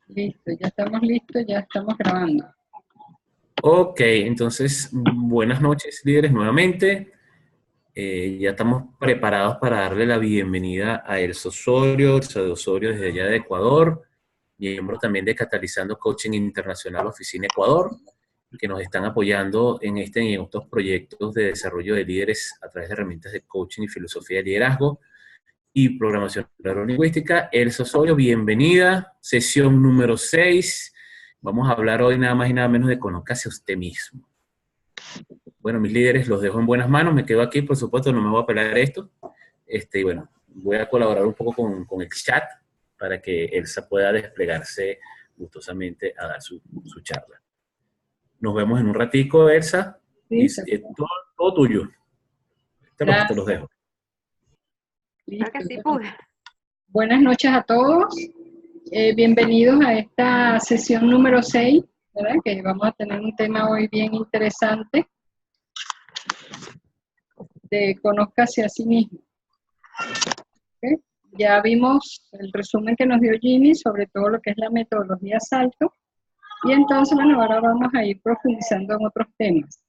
Listo, ya estamos listos, ya estamos grabando. Ok, entonces, buenas noches, líderes, nuevamente. Ya estamos preparados para darle la bienvenida a Elsa Osorio, desde allá de Ecuador, miembro también de Catalizando Coaching Internacional Oficina Ecuador, que nos están apoyando en este y en otros proyectos de desarrollo de líderes a través de herramientas de coaching y filosofía de liderazgo y programación neurolingüística. Elsa Osorio, bienvenida, sesión número 6. Vamos a hablar hoy nada más y nada menos de conózcase a usted mismo. Bueno, mis líderes, los dejo en buenas manos, me quedo aquí, por supuesto, no me voy a pelar esto. Y bueno, voy a colaborar un poco con el chat para que Elsa pueda desplegarse gustosamente a dar su charla. Nos vemos en un ratico, Elsa, y Listo, todo tuyo. Te los gracias. dejo. Listo. Creo que sí Bueno, pude. buenas noches a todos. Bienvenidos a esta sesión número 6, ¿verdad? Que vamos a tener un tema hoy bien interesante de conózcase a sí mismo. ¿Okay? Ya vimos el resumen que nos dio Jimmy sobre todo lo que es la metodología Salto. Y entonces, bueno, ahora vamos a ir profundizando en otros temas.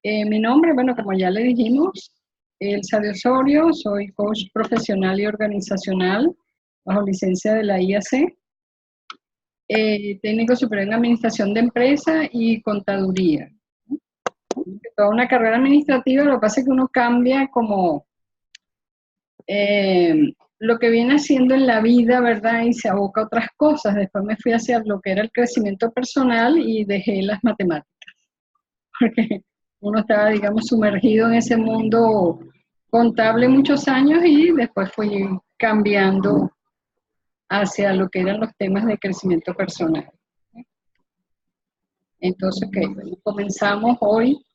Mi nombre, bueno, como ya le dijimos, Elsa de Osorio, soy coach profesional y organizacional bajo licencia de la IAC, técnico superior en administración de empresa y contaduría. Toda una carrera administrativa, lo que pasa es que uno cambia como lo que viene haciendo en la vida, ¿verdad? Y se aboca a otras cosas. Después me fui hacia lo que era el crecimiento personal y dejé las matemáticas, porque uno estaba, digamos, sumergido en ese mundo contable muchos años y después fui cambiando hacia lo que eran los temas de crecimiento personal. Entonces, bueno, comenzamos hoy.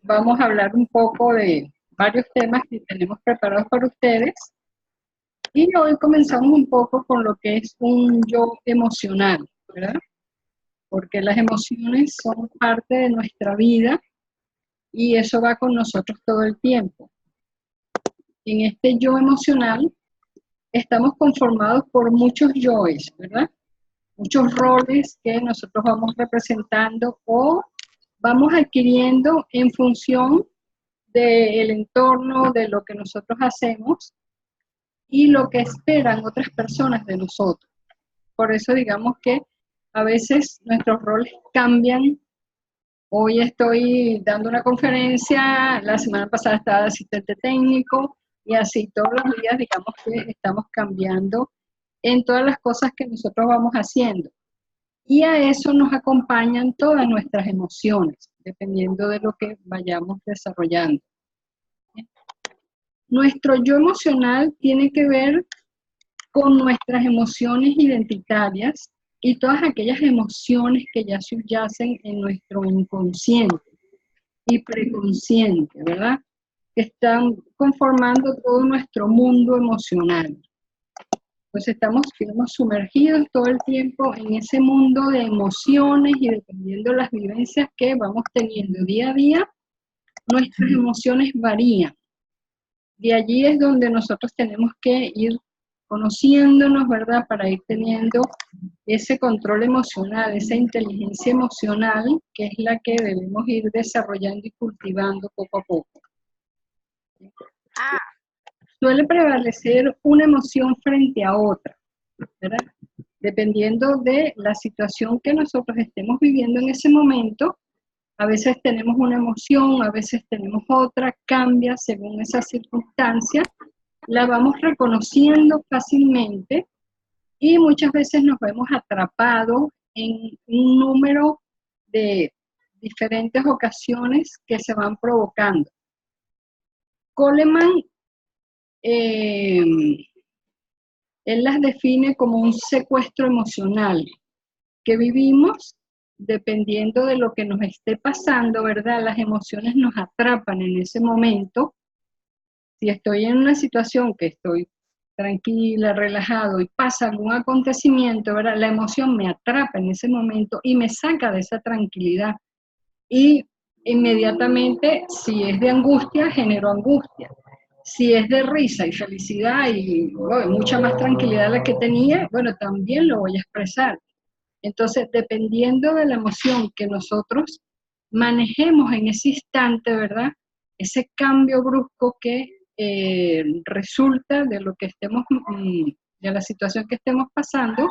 Vamos a hablar un poco de varios temas que tenemos preparados para ustedes. Y hoy comenzamos un poco con lo que es un yo emocional, ¿verdad? Porque las emociones son parte de nuestra vida y eso va con nosotros todo el tiempo. En este yo emocional estamos conformados por muchos yoes, ¿verdad? Muchos roles que nosotros vamos representando o vamos adquiriendo en función del entorno, de lo que nosotros hacemos y lo que esperan otras personas de nosotros. Por eso digamos que a veces nuestros roles cambian. Hoy estoy dando una conferencia, la semana pasada estaba de asistente técnico y así todos los días digamos que estamos cambiando en todas las cosas que nosotros vamos haciendo. Y a eso nos acompañan todas nuestras emociones, dependiendo de lo que vayamos desarrollando. Nuestro yo emocional tiene que ver con nuestras emociones identitarias y todas aquellas emociones que ya subyacen en nuestro inconsciente y preconsciente, ¿verdad? Que están conformando todo nuestro mundo emocional. Pues estamos sumergidos todo el tiempo en ese mundo de emociones y dependiendo de las vivencias que vamos teniendo día a día, nuestras emociones varían. De allí es donde nosotros tenemos que ir conociéndonos, ¿verdad? Para ir teniendo ese control emocional, esa inteligencia emocional, que es la que debemos ir desarrollando y cultivando poco a poco. Suele prevalecer una emoción frente a otra, ¿verdad? Dependiendo de la situación que nosotros estemos viviendo en ese momento, a veces tenemos una emoción, a veces tenemos otra, cambia según esa circunstancia, la vamos reconociendo fácilmente y muchas veces nos vemos atrapados en un número de diferentes ocasiones que se van provocando. Coleman, él las define como un secuestro emocional que vivimos dependiendo de lo que nos esté pasando, ¿verdad? Las emociones nos atrapan en ese momento. Si estoy en una situación que estoy tranquila, relajado y pasa algún acontecimiento, ¿verdad? La emoción me atrapa en ese momento y me saca de esa tranquilidad. Y inmediatamente, si es de angustia, genero angustia. Si es de risa y felicidad y bueno, mucha más tranquilidad de la que tenía, bueno, también lo voy a expresar. Entonces, dependiendo de la emoción que nosotros manejemos en ese instante, ¿verdad? Ese cambio brusco que resulta de lo que estemos, de la situación que estemos pasando,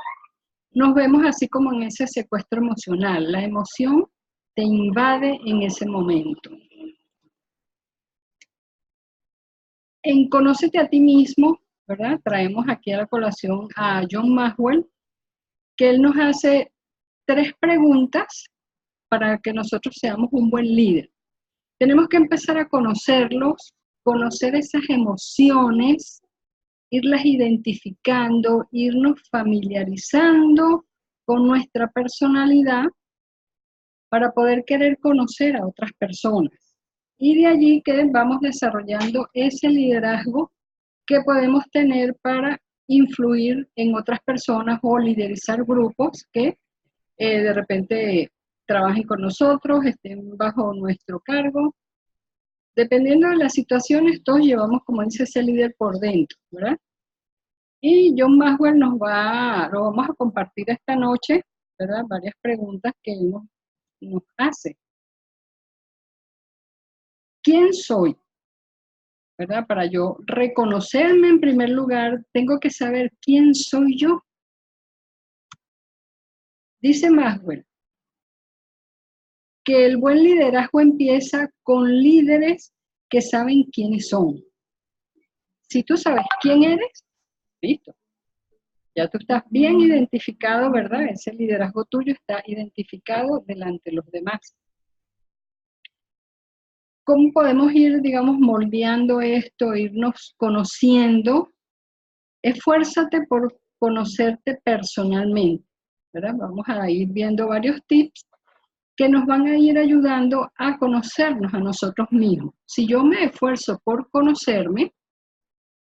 nos vemos así como en ese secuestro emocional. La emoción te invade en ese momento. En Conócete a ti mismo, ¿verdad? Traemos aquí a la colación a John Maxwell, que él nos hace 3 preguntas para que nosotros seamos un buen líder. Tenemos que empezar a conocerlos, conocer esas emociones, irlas identificando, irnos familiarizando con nuestra personalidad para poder querer conocer a otras personas. Y de allí que vamos desarrollando ese liderazgo que podemos tener para influir en otras personas o liderizar grupos que de repente trabajen con nosotros, estén bajo nuestro cargo. Dependiendo de las situaciones, todos llevamos, como dice, ese líder por dentro, ¿verdad? Y John Maxwell lo vamos a compartir esta noche, ¿verdad? Varias preguntas que él nos hace. ¿Quién soy? ¿Verdad? Para yo reconocerme en primer lugar, tengo que saber quién soy yo. Dice Maxwell que el buen liderazgo empieza con líderes que saben quiénes son. Si tú sabes quién eres, listo. Ya tú estás bien identificado, ¿verdad? Ese liderazgo tuyo está identificado delante de los demás. ¿Cómo podemos ir, digamos, moldeando esto, irnos conociendo? Esfuérzate por conocerte personalmente, ¿verdad? Vamos a ir viendo varios tips que nos van a ir ayudando a conocernos a nosotros mismos. Si yo me esfuerzo por conocerme,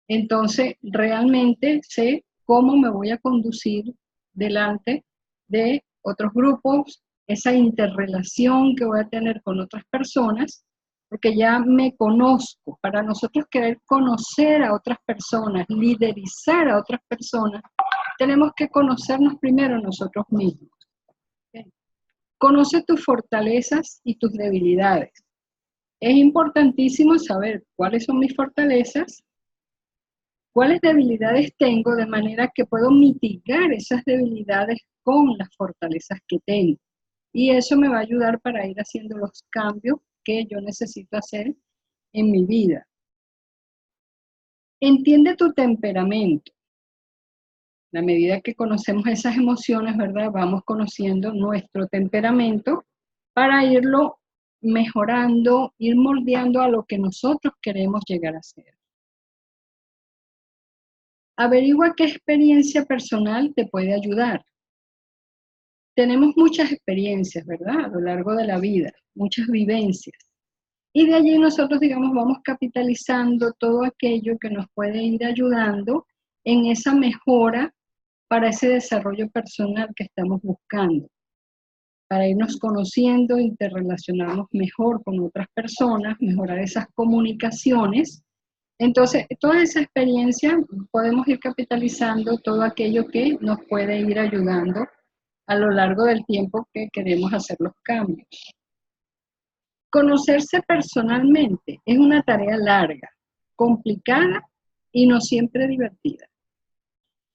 entonces realmente sé cómo me voy a conducir delante de otros grupos, esa interrelación que voy a tener con otras personas, porque ya me conozco. Para nosotros querer conocer a otras personas, liderizar a otras personas, tenemos que conocernos primero nosotros mismos. ¿Okay? Conoce tus fortalezas y tus debilidades. Es importantísimo saber cuáles son mis fortalezas, cuáles debilidades tengo, de manera que puedo mitigar esas debilidades con las fortalezas que tengo. Y eso me va a ayudar para ir haciendo los cambios que yo necesito hacer en mi vida. Entiende tu temperamento. A medida que conocemos esas emociones, ¿verdad? Vamos conociendo nuestro temperamento para irlo mejorando, ir moldeando a lo que nosotros queremos llegar a ser. Averigua qué experiencia personal te puede ayudar. Tenemos muchas experiencias, ¿verdad? A lo largo de la vida, muchas vivencias. Y de allí nosotros, digamos, vamos capitalizando todo aquello que nos puede ir ayudando en esa mejora para ese desarrollo personal que estamos buscando, para irnos conociendo, interrelacionarnos mejor con otras personas, mejorar esas comunicaciones. Entonces, toda esa experiencia podemos ir capitalizando todo aquello que nos puede ir ayudando a lo largo del tiempo que queremos hacer los cambios. Conocerse personalmente es una tarea larga, complicada y no siempre divertida.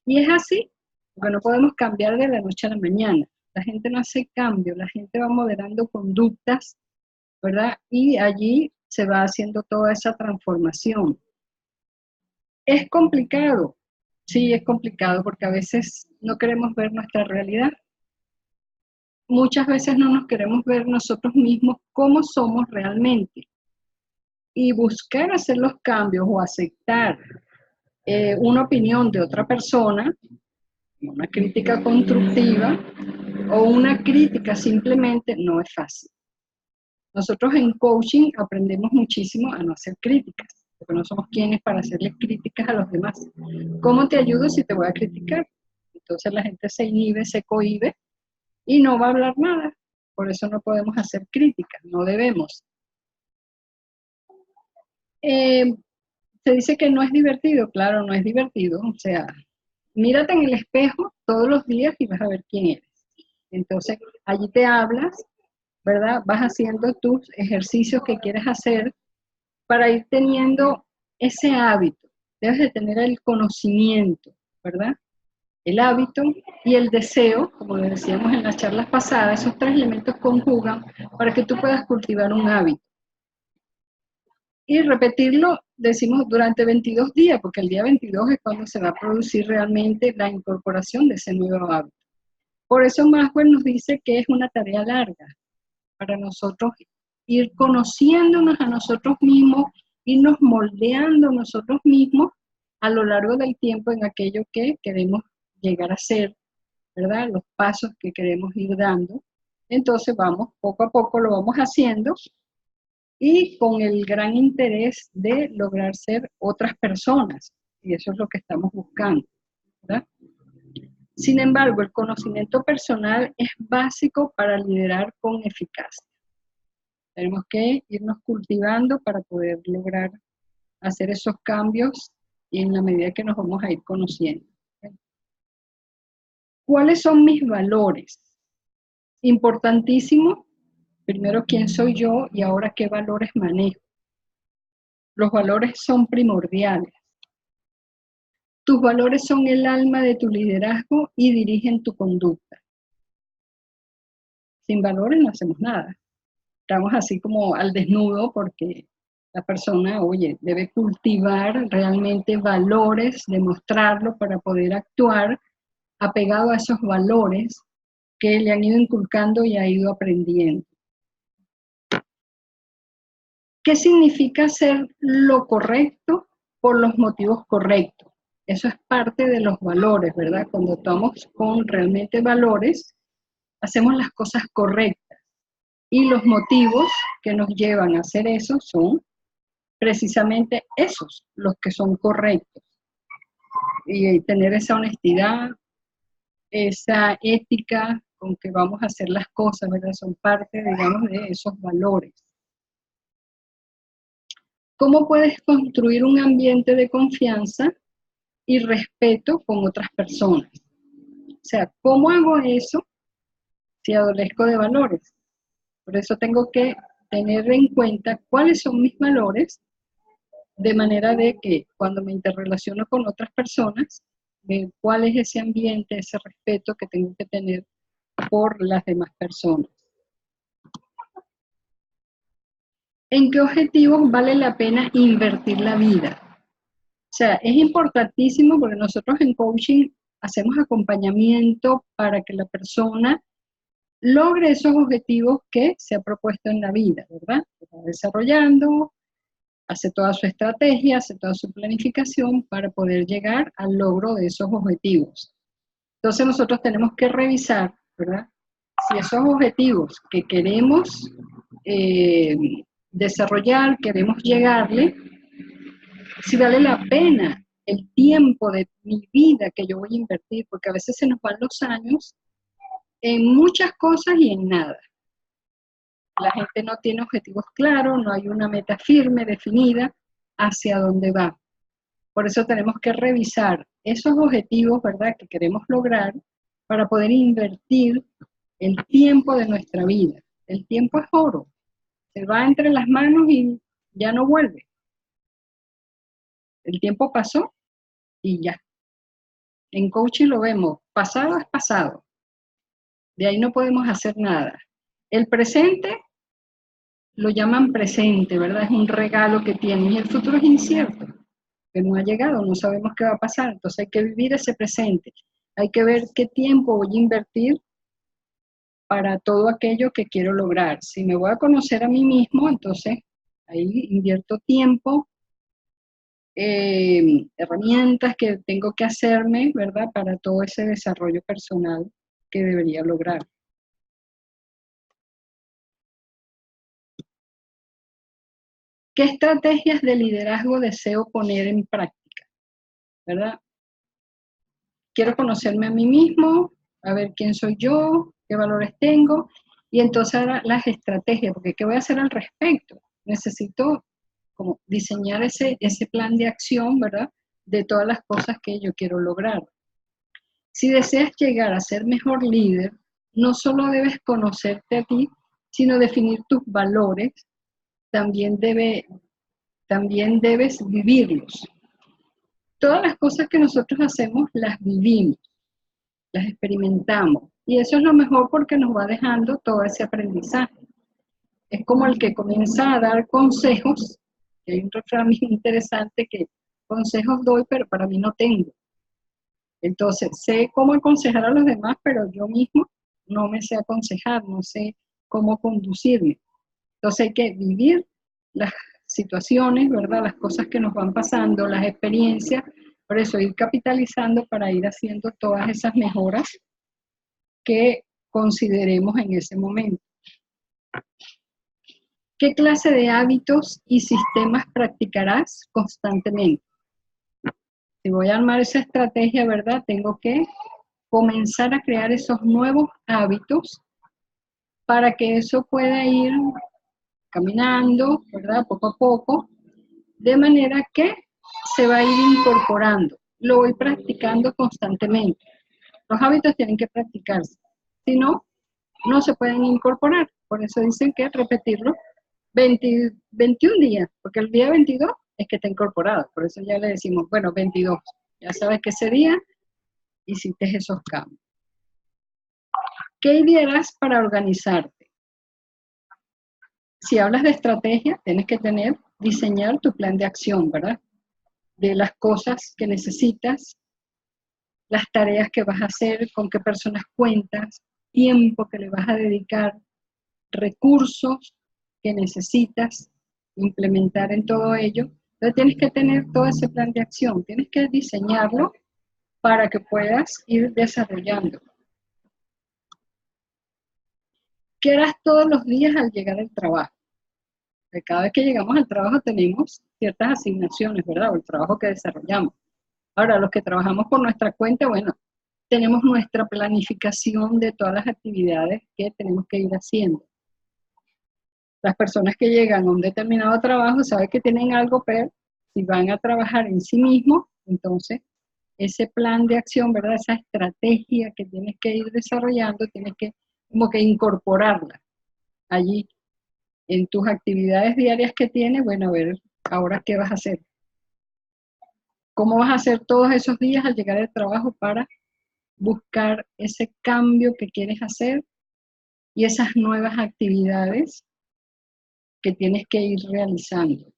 Y es así, porque no podemos cambiar de la noche a la mañana. La gente no hace cambio, la gente va moderando conductas, ¿verdad? Y allí se va haciendo toda esa transformación. ¿Es complicado? Sí, es complicado porque a veces no queremos ver nuestra realidad. Muchas veces no nos queremos ver nosotros mismos cómo somos realmente. Y buscar hacer los cambios o aceptar una opinión de otra persona, una crítica constructiva o una crítica simplemente, no es fácil. Nosotros en coaching aprendemos muchísimo a no hacer críticas, porque no somos quienes para hacerle críticas a los demás. ¿Cómo te ayudo si te voy a criticar? Entonces la gente se inhibe, se cohíbe y no va a hablar nada. Por eso no podemos hacer críticas, no debemos. Se dice que no es divertido, claro, no es divertido, o sea, mírate en el espejo todos los días y vas a ver quién eres. Entonces, allí te hablas, ¿verdad? Vas haciendo tus ejercicios que quieres hacer para ir teniendo ese hábito. Debes de tener el conocimiento, ¿verdad? El hábito y el deseo, como lo decíamos en las charlas pasadas, esos tres elementos conjugan para que tú puedas cultivar un hábito. Y repetirlo, decimos, durante 22 días, porque el día 22 es cuando se va a producir realmente la incorporación de ese nuevo hábito. Por eso Maxwell nos dice que es una tarea larga para nosotros ir conociéndonos a nosotros mismos, irnos moldeando nosotros mismos a lo largo del tiempo en aquello que queremos llegar a ser, ¿verdad? Los pasos que queremos ir dando. Entonces vamos, poco a poco lo vamos haciendo y con el gran interés de lograr ser otras personas. Y eso es lo que estamos buscando, ¿verdad? Sin embargo, el conocimiento personal es básico para liderar con eficacia. Tenemos que irnos cultivando para poder lograr hacer esos cambios y en la medida que nos vamos a ir conociendo. ¿Cuáles son mis valores? Importantísimo, primero quién soy yo y ahora qué valores manejo. Los valores son primordiales. Tus valores son el alma de tu liderazgo y dirigen tu conducta. Sin valores no hacemos nada. Estamos así como al desnudo porque la persona, oye, debe cultivar realmente valores, demostrarlo para poder actuar apegado a esos valores que le han ido inculcando y ha ido aprendiendo. ¿Qué significa hacer lo correcto por los motivos correctos? Eso es parte de los valores, ¿verdad? Cuando estamos con realmente valores, hacemos las cosas correctas. Y los motivos que nos llevan a hacer eso son precisamente esos, los que son correctos. Y tener esa honestidad, esa ética con que vamos a hacer las cosas, ¿verdad? Son parte, digamos, de esos valores. ¿Cómo puedes construir un ambiente de confianza y respeto con otras personas? O sea, ¿cómo hago eso si adolezco de valores? Por eso tengo que tener en cuenta cuáles son mis valores, de manera de que cuando me interrelaciono con otras personas, cuál es ese ambiente, ese respeto que tengo que tener por las demás personas. ¿En qué objetivos vale la pena invertir la vida? O sea, es importantísimo porque nosotros en coaching hacemos acompañamiento para que la persona logre esos objetivos que se ha propuesto en la vida, ¿verdad? Se va desarrollando, hace toda su estrategia, hace toda su planificación para poder llegar al logro de esos objetivos. Entonces nosotros tenemos que revisar, ¿verdad? Si esos objetivos que queremos desarrollar, queremos llegarle, si vale la pena el tiempo de mi vida que yo voy a invertir, porque a veces se nos van los años en muchas cosas y en nada. La gente no tiene objetivos claros, no hay una meta firme, definida, hacia dónde va. Por eso tenemos que revisar esos objetivos, ¿verdad?, que queremos lograr para poder invertir el tiempo de nuestra vida. El tiempo es oro. Se va entre las manos y ya no vuelve. El tiempo pasó y ya. En coaching lo vemos, pasado es pasado. De ahí no podemos hacer nada. El presente lo llaman presente, ¿verdad? Es un regalo que tienen y el futuro es incierto, que no ha llegado, no sabemos qué va a pasar. Entonces hay que vivir ese presente. Hay que ver qué tiempo voy a invertir para todo aquello que quiero lograr. Si me voy a conocer a mí mismo, entonces ahí invierto tiempo, herramientas que tengo que hacerme, ¿verdad?, para todo ese desarrollo personal que debería lograr. ¿Qué estrategias de liderazgo deseo poner en práctica? ¿Verdad? Quiero conocerme a mí mismo, a ver quién soy yo, qué valores tengo, y entonces ahora las estrategias, porque ¿qué voy a hacer al respecto? Necesito como diseñar ese plan de acción, ¿verdad? De todas las cosas que yo quiero lograr. Si deseas llegar a ser mejor líder, no solo debes conocerte a ti, sino definir tus valores, también debes vivirlos. Todas las cosas que nosotros hacemos las vivimos, las experimentamos, y eso es lo mejor porque nos va dejando todo ese aprendizaje. Es como el que comienza a dar consejos, que hay un refrán muy interesante que consejos doy, pero para mí no tengo. Entonces, sé cómo aconsejar a los demás, pero yo mismo no me sé aconsejar, no sé cómo conducirme. Entonces hay que vivir las situaciones, ¿verdad? Las cosas que nos van pasando, las experiencias, por eso ir capitalizando para ir haciendo todas esas mejoras que consideremos en ese momento. ¿Qué clase de hábitos y sistemas practicarás constantemente? Si voy a armar esa estrategia, ¿verdad? Tengo que comenzar a crear esos nuevos hábitos para que eso pueda ir caminando, ¿verdad? Poco a poco, de manera que se va a ir incorporando. Lo voy practicando constantemente. Los hábitos tienen que practicarse. Si no, no se pueden incorporar. Por eso dicen que repetirlo 21 días, porque el día 22 es que está incorporado. Por eso ya le decimos, bueno, 22. Ya sabes que ese día hiciste esos cambios. ¿Qué ideas para organizarte? Si hablas de estrategia, tienes que diseñar tu plan de acción, ¿verdad? De las cosas que necesitas, las tareas que vas a hacer, con qué personas cuentas, tiempo que le vas a dedicar, recursos que necesitas implementar en todo ello. Entonces tienes que tener todo ese plan de acción, tienes que diseñarlo para que puedas ir desarrollando. ¿Qué harás todos los días al llegar al trabajo? Porque cada vez que llegamos al trabajo tenemos ciertas asignaciones, ¿verdad? O el trabajo que desarrollamos. Ahora, los que trabajamos por nuestra cuenta, bueno, tenemos nuestra planificación de todas las actividades que tenemos que ir haciendo. Las personas que llegan a un determinado trabajo saben que tienen algo, pero si van a trabajar en sí mismos, entonces ese plan de acción, ¿verdad? Esa estrategia que tienes que ir desarrollando, tienes que como que incorporarla allí en tus actividades diarias que tienes. Bueno, a ver, ahora qué vas a hacer. ¿Cómo vas a hacer todos esos días al llegar al trabajo para buscar ese cambio que quieres hacer y esas nuevas actividades que tienes que ir realizando?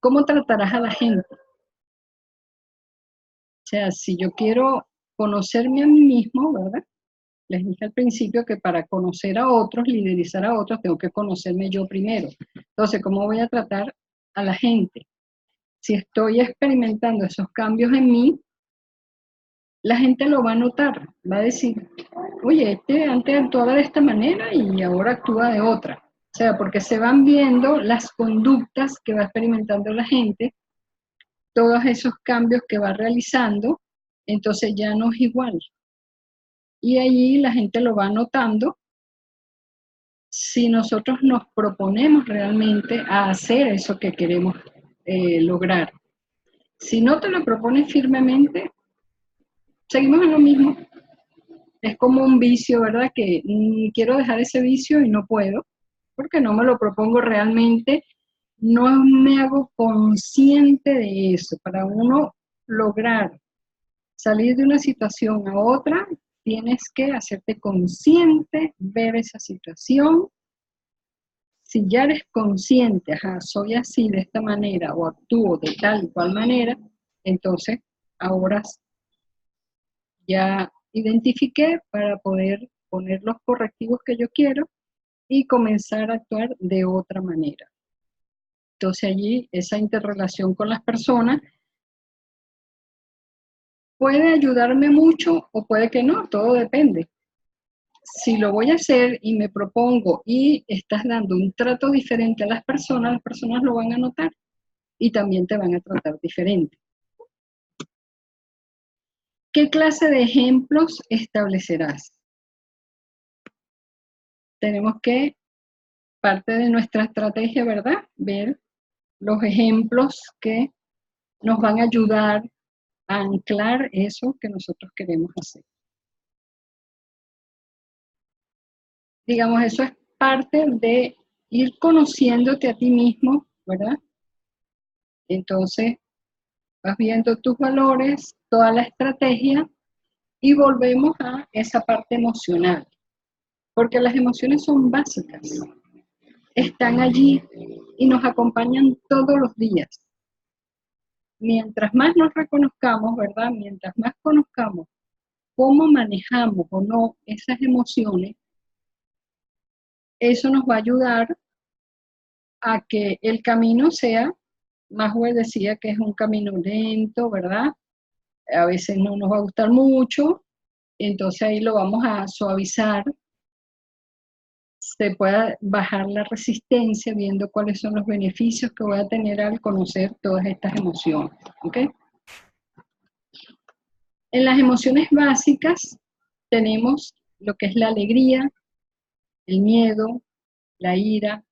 ¿Cómo tratarás a la gente? O sea, si yo quiero conocerme a mí mismo, ¿verdad? Les dije al principio que para conocer a otros, liderizar a otros, tengo que conocerme yo primero. Entonces, ¿cómo voy a tratar a la gente? Si estoy experimentando esos cambios en mí, la gente lo va a notar, va a decir, oye, este antes actuaba de esta manera y ahora actúa de otra. O sea, porque se van viendo las conductas que va experimentando la gente, todos esos cambios que va realizando, entonces ya no es igual. Y allí la gente lo va notando si nosotros nos proponemos realmente a hacer eso que queremos lograr. Si no te lo propones firmemente, seguimos en lo mismo. Es como un vicio, ¿verdad? Que quiero dejar ese vicio y no puedo, porque no me lo propongo realmente, no me hago consciente de eso. Para uno lograr salir de una situación a otra, tienes que hacerte consciente, ver esa situación. Si ya eres consciente, ajá, soy así de esta manera o actúo de tal y cual manera, entonces ahora ya identifiqué para poder poner los correctivos que yo quiero y comenzar a actuar de otra manera. Entonces allí esa interrelación con las personas puede ayudarme mucho o puede que no, todo depende. Si lo voy a hacer y me propongo y estás dando un trato diferente a las personas lo van a notar y también te van a tratar diferente. ¿Qué clase de ejemplos establecerás? Tenemos que parte de nuestra estrategia, ¿verdad? Ver los ejemplos que nos van a ayudar a anclar eso que nosotros queremos hacer. Digamos, eso es parte de ir conociéndote a ti mismo, ¿verdad? Entonces, vas viendo tus valores, toda la estrategia, y volvemos a esa parte emocional, porque las emociones son básicas, están allí y nos acompañan todos los días. Mientras más nos reconozcamos, ¿verdad? Mientras más conozcamos cómo manejamos o no esas emociones, eso nos va a ayudar a que el camino sea, Maxwell decía que es un camino lento, ¿verdad? A veces no nos va a gustar mucho, entonces ahí lo vamos a suavizar, se pueda bajar la resistencia viendo cuáles son los beneficios que voy a tener al conocer todas estas emociones, ¿ok? En las emociones básicas tenemos lo que es la alegría, el miedo, la ira,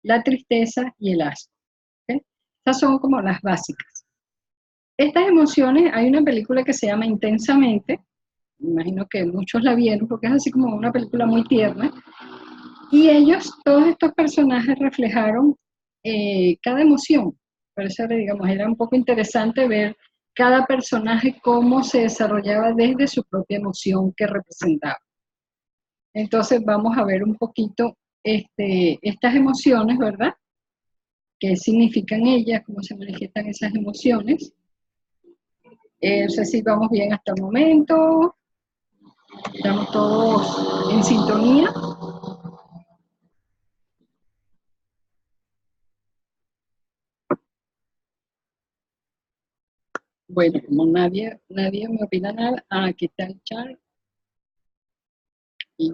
la tristeza y el asco, ¿ok? Estas son como las básicas. Estas emociones, hay una película que se llama Intensamente, me imagino que muchos la vieron porque es así como una película muy tierna, y ellos, todos estos personajes reflejaron cada emoción. Por eso, digamos, era un poco interesante ver cada personaje cómo se desarrollaba desde su propia emoción que representaba. Entonces vamos a ver un poquito estas emociones, ¿verdad? ¿Qué significan ellas? ¿Cómo se manifiestan esas emociones? No sé si vamos bien hasta el momento. Estamos todos en sintonía. Bueno, como nadie me opina nada, aquí está el chat. Y,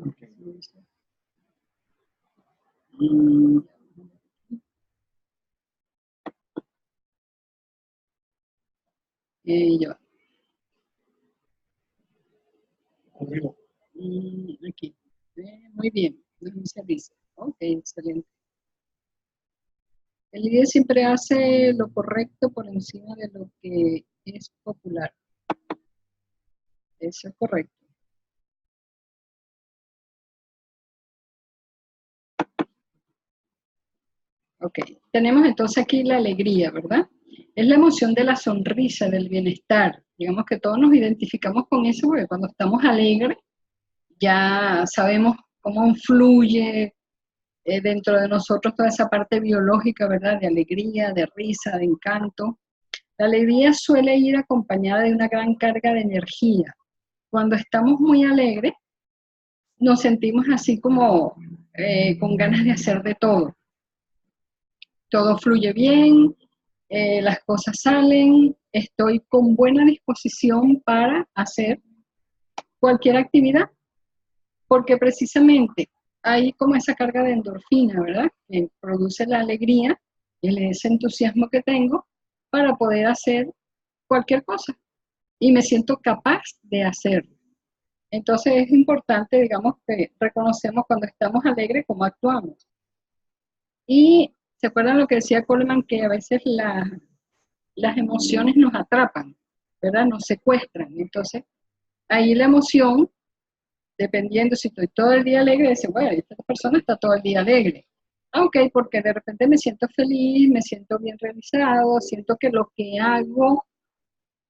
ya. Aquí. Muy bien, se dice. Ok, excelente. El líder siempre hace lo correcto por encima de lo que es popular. Eso es correcto. Ok, tenemos entonces aquí la alegría, ¿verdad? Es la emoción de la sonrisa, del bienestar. Digamos que todos nos identificamos con eso porque cuando estamos alegres ya sabemos cómo influye dentro de nosotros toda esa parte biológica, ¿verdad? De alegría, de risa, de encanto. La alegría suele ir acompañada de una gran carga de energía. Cuando estamos muy alegres, nos sentimos así como con ganas de hacer de todo. Todo fluye bien, las cosas salen, estoy con buena disposición para hacer cualquier actividad, porque precisamente hay como esa carga de endorfina, ¿verdad? Que produce la alegría, ese entusiasmo que tengo para poder hacer cualquier cosa y me siento capaz de hacerlo. Entonces es importante, digamos, que reconocemos cuando estamos alegres cómo actuamos. Y se acuerdan lo que decía Coleman, que a veces las emociones nos atrapan, ¿verdad? Nos secuestran. Entonces ahí la emoción, dependiendo si estoy todo el día alegre, dice, bueno, esta persona está todo el día alegre. Ah, ok, porque de repente me siento feliz, me siento bien realizado, siento que lo que hago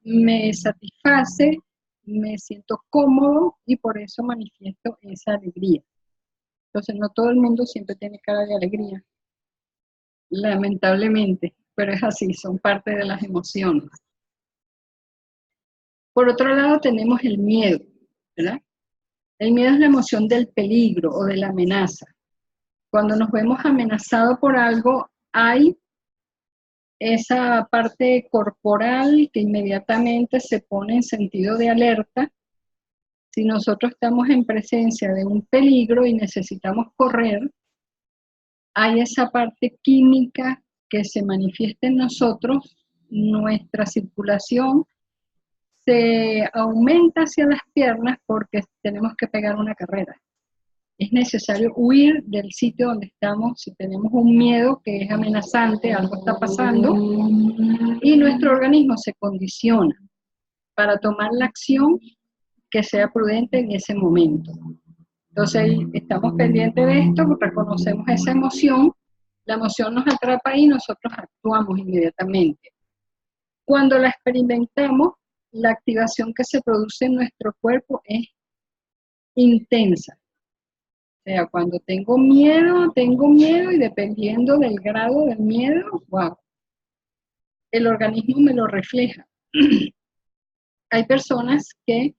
me satisface, me siento cómodo y por eso manifiesto esa alegría. Entonces no todo el mundo siempre tiene cara de alegría, lamentablemente, pero es así, son parte de las emociones. Por otro lado tenemos el miedo, ¿verdad? El miedo es la emoción del peligro o de la amenaza. Cuando nos vemos amenazados por algo, hay esa parte corporal que inmediatamente se pone en sentido de alerta. Si nosotros estamos en presencia de un peligro y necesitamos correr, hay esa parte química que se manifiesta en nosotros, nuestra circulación se aumenta hacia las piernas porque tenemos que pegar una carrera. es necesario huir del sitio donde estamos, si tenemos un miedo que es amenazante, algo está pasando, y nuestro organismo se condiciona para tomar la acción que sea prudente en ese momento. Entonces estamos pendientes de esto, reconocemos esa emoción, la emoción nos atrapa y nosotros actuamos inmediatamente. Cuando la experimentamos, la activación que se produce en nuestro cuerpo es intensa. O sea, cuando tengo miedo y dependiendo del grado del miedo, wow, el organismo me lo refleja. Hay personas que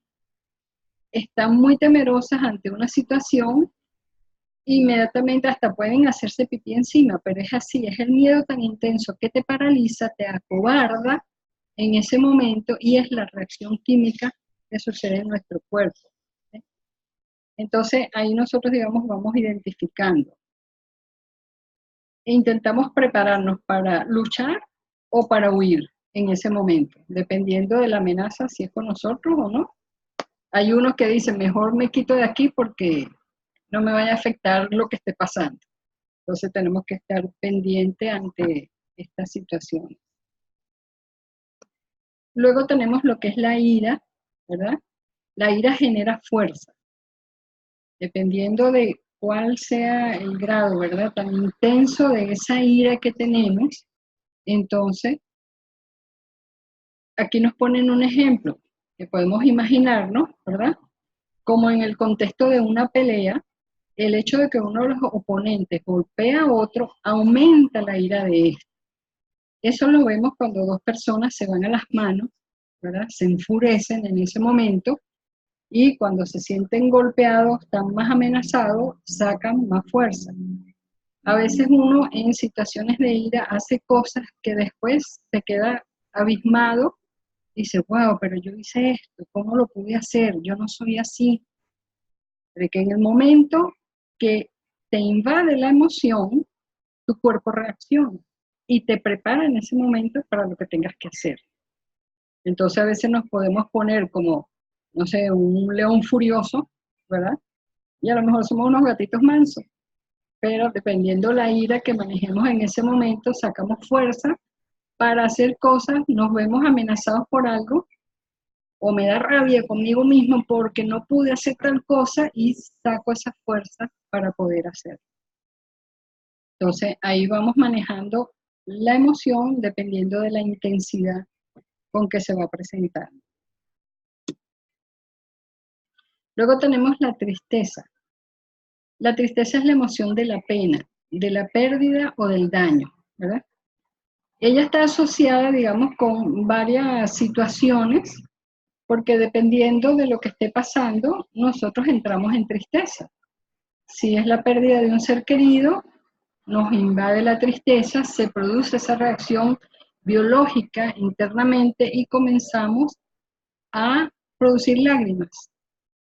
están muy temerosas ante una situación, inmediatamente hasta pueden hacerse pipí encima, pero es así, es el miedo tan intenso que te paraliza, te acobarda en ese momento y es la reacción química que sucede en nuestro cuerpo. ¿Sí? Entonces ahí nosotros, digamos, vamos identificando. E intentamos prepararnos para luchar o para huir en ese momento, dependiendo de la amenaza, si es con nosotros o no. Hay unos que dicen, mejor me quito de aquí porque no me vaya a afectar lo que esté pasando. Entonces tenemos que estar pendientes ante esta situación. Luego tenemos lo que es la ira, ¿verdad? La ira genera fuerza. Dependiendo de cuál sea el grado, ¿verdad? Tan intenso de esa ira que tenemos, entonces, aquí nos ponen un ejemplo que podemos imaginarnos, ¿verdad? Como en el contexto de una pelea, el hecho de que uno de los oponentes golpea a otro aumenta la ira de este. Eso lo vemos cuando dos personas se van a las manos, ¿verdad? Se enfurecen en ese momento y cuando se sienten golpeados, están más amenazados, sacan más fuerza. A veces uno en situaciones de ira hace cosas que después se queda abismado y dice, wow, pero yo hice esto, ¿cómo lo pude hacer? Yo no soy así. De que en el momento que te invade la emoción, tu cuerpo reacciona y te prepara en ese momento para lo que tengas que hacer. Entonces a veces nos podemos poner como, no sé, un león furioso, ¿verdad? Y a lo mejor somos unos gatitos mansos, pero dependiendo la ira que manejemos en ese momento, sacamos fuerza para hacer cosas, nos vemos amenazados por algo, o me da rabia conmigo mismo porque no pude hacer tal cosa y saco esa fuerza para poder hacerlo. Entonces ahí vamos manejando la emoción dependiendo de la intensidad con que se va a presentar. Luego tenemos la tristeza. La tristeza es la emoción de la pena, de la pérdida o del daño, ¿verdad? Ella está asociada, digamos, con varias situaciones, porque dependiendo de lo que esté pasando, nosotros entramos en tristeza. Si es la pérdida de un ser querido, nos invade la tristeza, se produce esa reacción biológica internamente y comenzamos a producir lágrimas,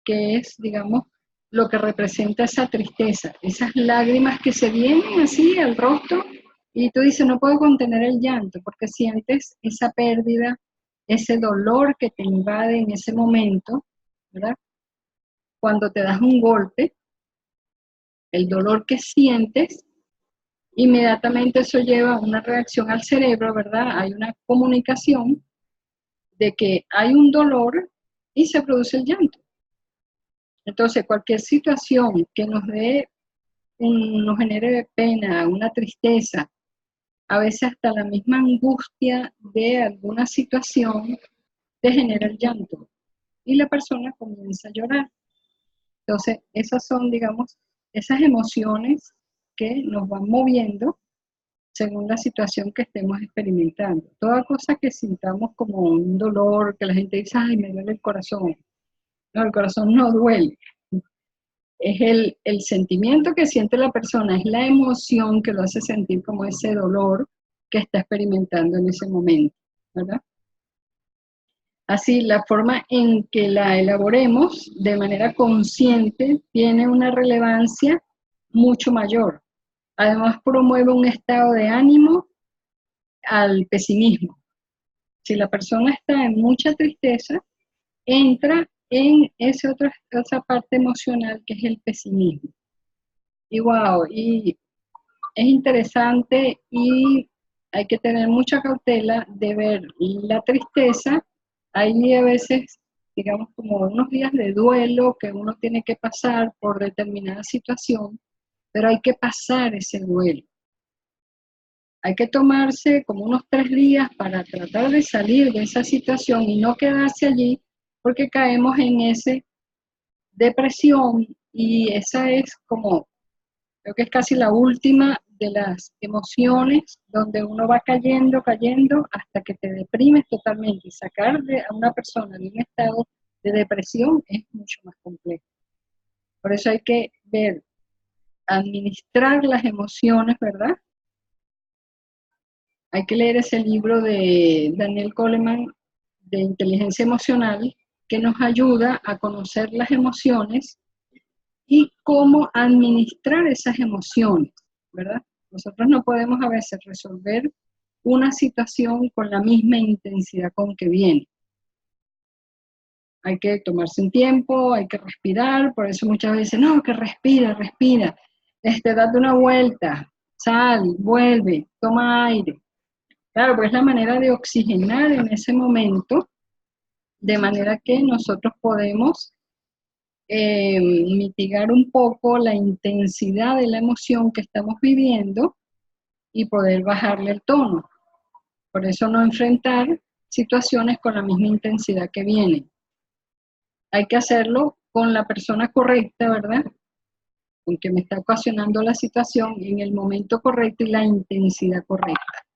que es, digamos, lo que representa esa tristeza, esas lágrimas que se vienen así al rostro y tú dices, no puedo contener el llanto porque sientes esa pérdida, ese dolor que te invade en ese momento, ¿verdad? Cuando te das un golpe, el dolor que sientes, inmediatamente eso lleva a una reacción al cerebro, ¿verdad? Hay una comunicación de que hay un dolor y se produce el llanto. Entonces, cualquier situación que nos nos genere pena, una tristeza, a veces hasta la misma angustia de alguna situación, te genera el llanto. Y la persona comienza a llorar. Entonces, esas son, digamos, esas emociones que nos van moviendo según la situación que estemos experimentando. Toda cosa que sintamos como un dolor, que la gente dice, ay, me duele el corazón. No, el corazón no duele. Es el sentimiento que siente la persona, es la emoción que lo hace sentir como ese dolor que está experimentando en ese momento, ¿verdad? Así, la forma en que la elaboremos de manera consciente tiene una relevancia mucho mayor. Además, promueve un estado de ánimo al pesimismo. Si la persona está en mucha tristeza, entra en esa parte emocional que es el pesimismo. Y wow, y es interesante y hay que tener mucha cautela de ver la tristeza. Hay a veces, digamos, como unos días de duelo que uno tiene que pasar por determinada situación, pero hay que pasar ese duelo. Hay que tomarse como unos 3 días para tratar de salir de esa situación y no quedarse allí, porque caemos en esa depresión y esa es como, creo que es casi la última de las emociones donde uno va cayendo, cayendo hasta que te deprimes totalmente, y sacar a una persona de un estado de depresión es mucho más complejo. Por eso hay que ver, administrar las emociones, ¿verdad? Hay que leer ese libro de Daniel Goleman de inteligencia emocional que nos ayuda a conocer las emociones y cómo administrar esas emociones, ¿verdad? Nosotros no podemos a veces resolver una situación con la misma intensidad con que viene. Hay que tomarse un tiempo, hay que respirar, por eso muchas veces, no, que respira, respira, date una vuelta, sal, vuelve, toma aire. Claro, pues es la manera de oxigenar en ese momento, de manera que nosotros podemos mitigar un poco la intensidad de la emoción que estamos viviendo y poder bajarle el tono. Por eso no enfrentar situaciones con la misma intensidad que vienen. Hay que hacerlo con la persona correcta, ¿verdad? Con que me está ocasionando la situación en el momento correcto y la intensidad correcta.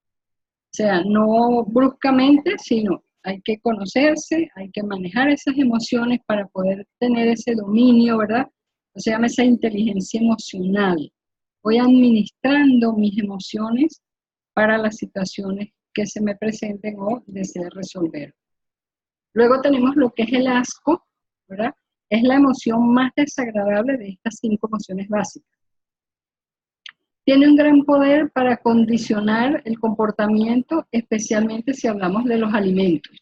O sea, no bruscamente, sino hay que conocerse, hay que manejar esas emociones para poder tener ese dominio, ¿verdad? Se llama esa inteligencia emocional. Voy administrando mis emociones para las situaciones que se me presenten o desee resolver. Luego tenemos lo que es el asco, ¿verdad? Es la emoción más desagradable de estas 5 emociones básicas. Tiene un gran poder para condicionar el comportamiento, especialmente si hablamos de los alimentos.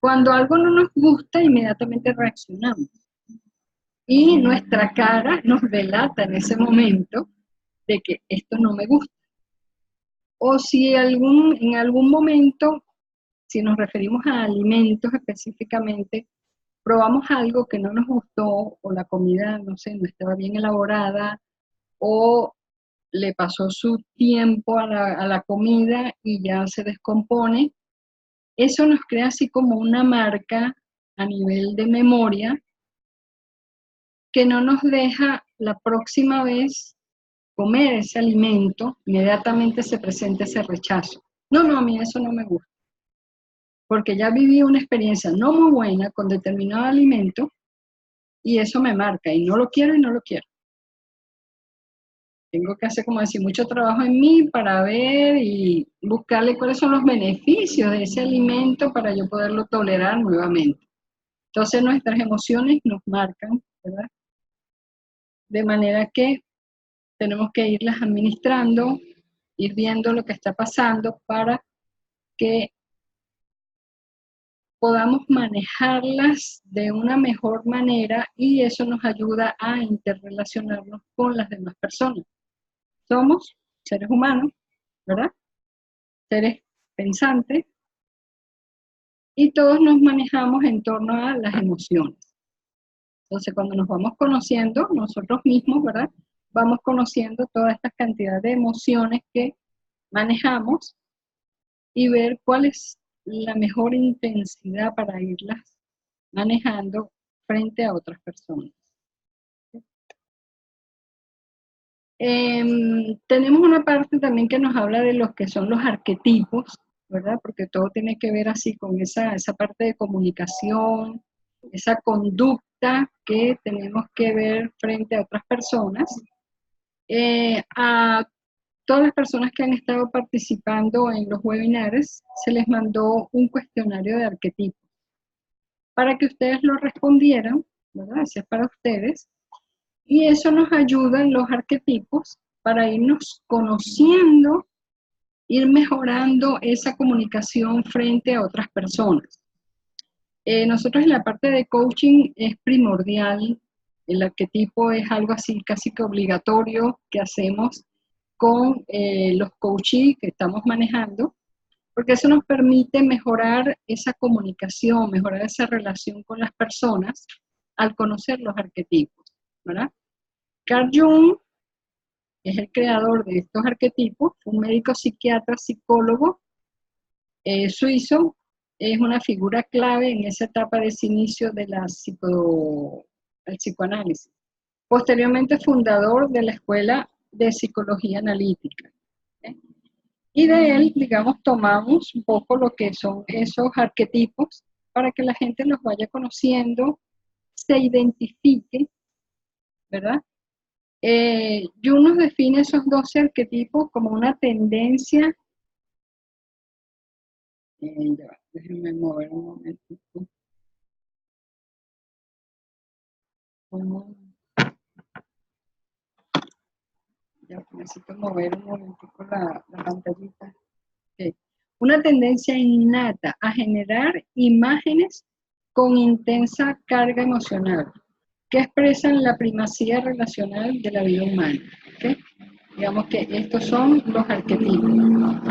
Cuando algo no nos gusta, inmediatamente reaccionamos. Y nuestra cara nos delata en ese momento de que esto no me gusta. O si en algún momento, si nos referimos a alimentos específicamente, probamos algo que no nos gustó, o la comida, no sé, no estaba bien elaborada, o le pasó su tiempo a la comida y ya se descompone, eso nos crea así como una marca a nivel de memoria que no nos deja la próxima vez comer ese alimento, inmediatamente se presenta ese rechazo. No, a mí eso no me gusta, porque ya viví una experiencia no muy buena con determinado alimento y eso me marca y no lo quiero y no lo quiero. Tengo que hacer, como decir, mucho trabajo en mí para ver y buscarle cuáles son los beneficios de ese alimento para yo poderlo tolerar nuevamente. Entonces nuestras emociones nos marcan, ¿verdad? De manera que tenemos que irlas administrando, ir viendo lo que está pasando para que podamos manejarlas de una mejor manera y eso nos ayuda a interrelacionarnos con las demás personas. Somos seres humanos, ¿verdad? Seres pensantes y todos nos manejamos en torno a las emociones. Entonces, cuando nos vamos conociendo nosotros mismos, ¿verdad? Vamos conociendo toda esta cantidad de emociones que manejamos y ver cuál es la mejor intensidad para irlas manejando frente a otras personas. Tenemos una parte también que nos habla de los que son los arquetipos, ¿verdad? Porque todo tiene que ver así con esa parte de comunicación, esa conducta que tenemos que ver frente a otras personas. A todas las personas que han estado participando en los webinars, se les mandó un cuestionario de arquetipos para que ustedes lo respondieran, ¿verdad? Ese es para ustedes. Y eso nos ayuda en los arquetipos para irnos conociendo, ir mejorando esa comunicación frente a otras personas. Nosotros en la parte de coaching es primordial, el arquetipo es algo así casi que obligatorio que hacemos con los coachees que estamos manejando, porque eso nos permite mejorar esa comunicación, mejorar esa relación con las personas al conocer los arquetipos, ¿verdad? Carl Jung es el creador de estos arquetipos, un médico psiquiatra, psicólogo suizo, es una figura clave en esa etapa de ese inicio de el psicoanálisis. Posteriormente fundador de la Escuela de Psicología Analítica. ¿Okay? Y de él, digamos, tomamos un poco lo que son esos arquetipos para que la gente los vaya conociendo, se identifique, ¿verdad? Jung nos define esos 12 arquetipos como una tendencia. Déjenme mover un momentito. Ya necesito mover un momentico la pantallita. Okay. Una tendencia innata a generar imágenes con intensa carga emocional que expresan la primacía relacional de la vida humana. ¿Okay? Digamos que estos son los arquetipos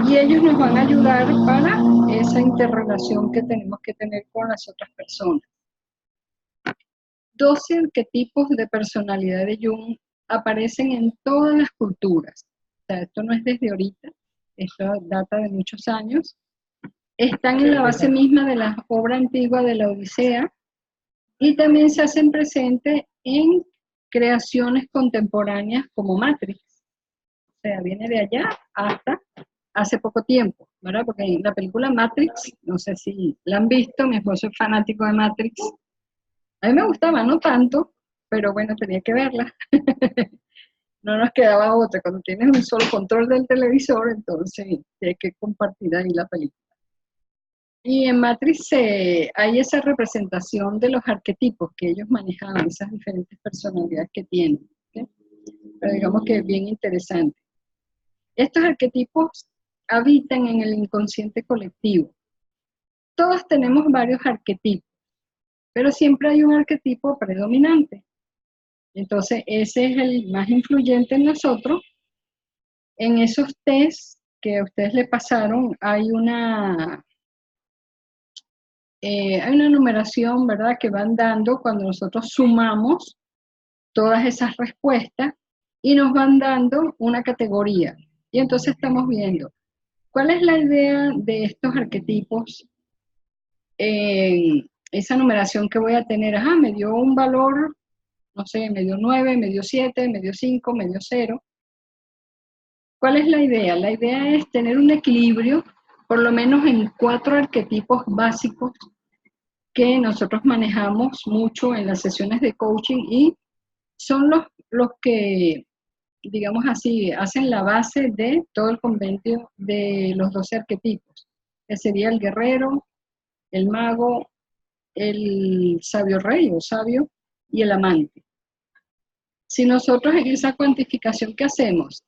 y ellos nos van a ayudar para esa interrelación que tenemos que tener con las otras personas. 12 arquetipos de personalidad de Jung aparecen en todas las culturas. O sea, esto no es desde ahorita, esto data de muchos años. Están en la base misma de la obra antigua de la Odisea y también se hacen presentes en creaciones contemporáneas como Matrix. O sea, viene de allá hasta hace poco tiempo, ¿verdad? Porque en la película Matrix, no sé si la han visto, mi esposo es fanático de Matrix. A mí me gustaba, no tanto, pero bueno, tenía que verla. No nos quedaba otra. Cuando tienes un solo control del televisor, entonces tienes que compartir ahí la película. Y en Matrix hay esa representación de los arquetipos que ellos manejaban, esas diferentes personalidades que tienen. ¿Okay? Pero digamos que es bien interesante. Estos arquetipos habitan en el inconsciente colectivo. Todos tenemos varios arquetipos, pero siempre hay un arquetipo predominante. Entonces, ese es el más influyente en nosotros. En esos tests que a ustedes le pasaron, hay una numeración, ¿verdad?, que van dando cuando nosotros sumamos todas esas respuestas y nos van dando una categoría. Y entonces estamos viendo, ¿cuál es la idea de estos arquetipos? Esa numeración que voy a tener, me dio un valor, no sé, me dio 9, me dio 7, me dio 5, me dio 0. ¿Cuál es la idea? La idea es tener un equilibrio, por lo menos en 4 arquetipos básicos que nosotros manejamos mucho en las sesiones de coaching y son los que, digamos así, hacen la base de todo el compendio de los 12 arquetipos, que sería el guerrero, el mago, el sabio rey o sabio y el amante. Si nosotros en esa cuantificación que hacemos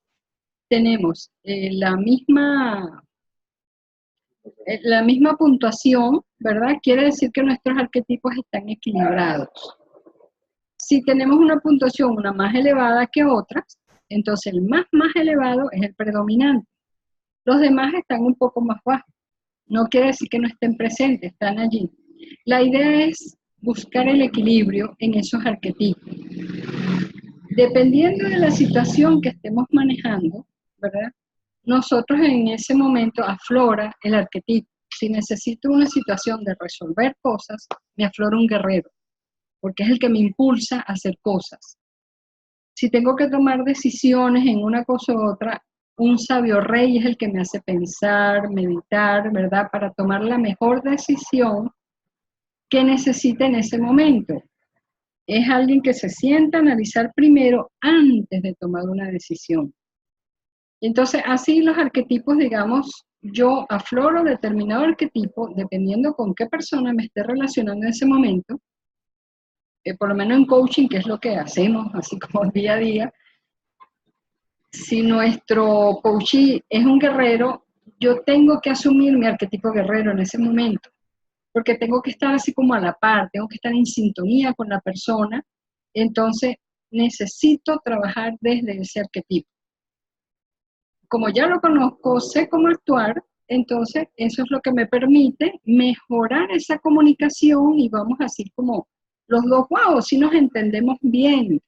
tenemos la misma puntuación, ¿verdad? Quiere decir que nuestros arquetipos están equilibrados. Si tenemos una puntuación una más elevada que otras, entonces el más elevado es el predominante. Los demás están un poco más bajos. No quiere decir que no estén presentes, están allí. La idea es buscar el equilibrio en esos arquetipos. Dependiendo de la situación que estemos manejando, ¿verdad? Nosotros en ese momento aflora el arquetipo. Si necesito una situación de resolver cosas, me aflora un guerrero, porque es el que me impulsa a hacer cosas. Si tengo que tomar decisiones en una cosa u otra, un sabio rey es el que me hace pensar, meditar, ¿verdad? Para tomar la mejor decisión que necesite en ese momento. Es alguien que se sienta a analizar primero antes de tomar una decisión. Entonces, así los arquetipos, digamos, yo afloro determinado arquetipo dependiendo con qué persona me esté relacionando en ese momento, por lo menos en coaching, que es lo que hacemos, así como día a día. Si nuestro coachee es un guerrero, yo tengo que asumir mi arquetipo guerrero en ese momento. porque tengo que estar así como a la par, tengo que estar en sintonía con la persona, entonces necesito trabajar desde ese arquetipo. Como ya lo conozco, sé cómo actuar, entonces eso es lo que me permite mejorar esa comunicación y vamos así como los dos, wow, si nos entendemos bien,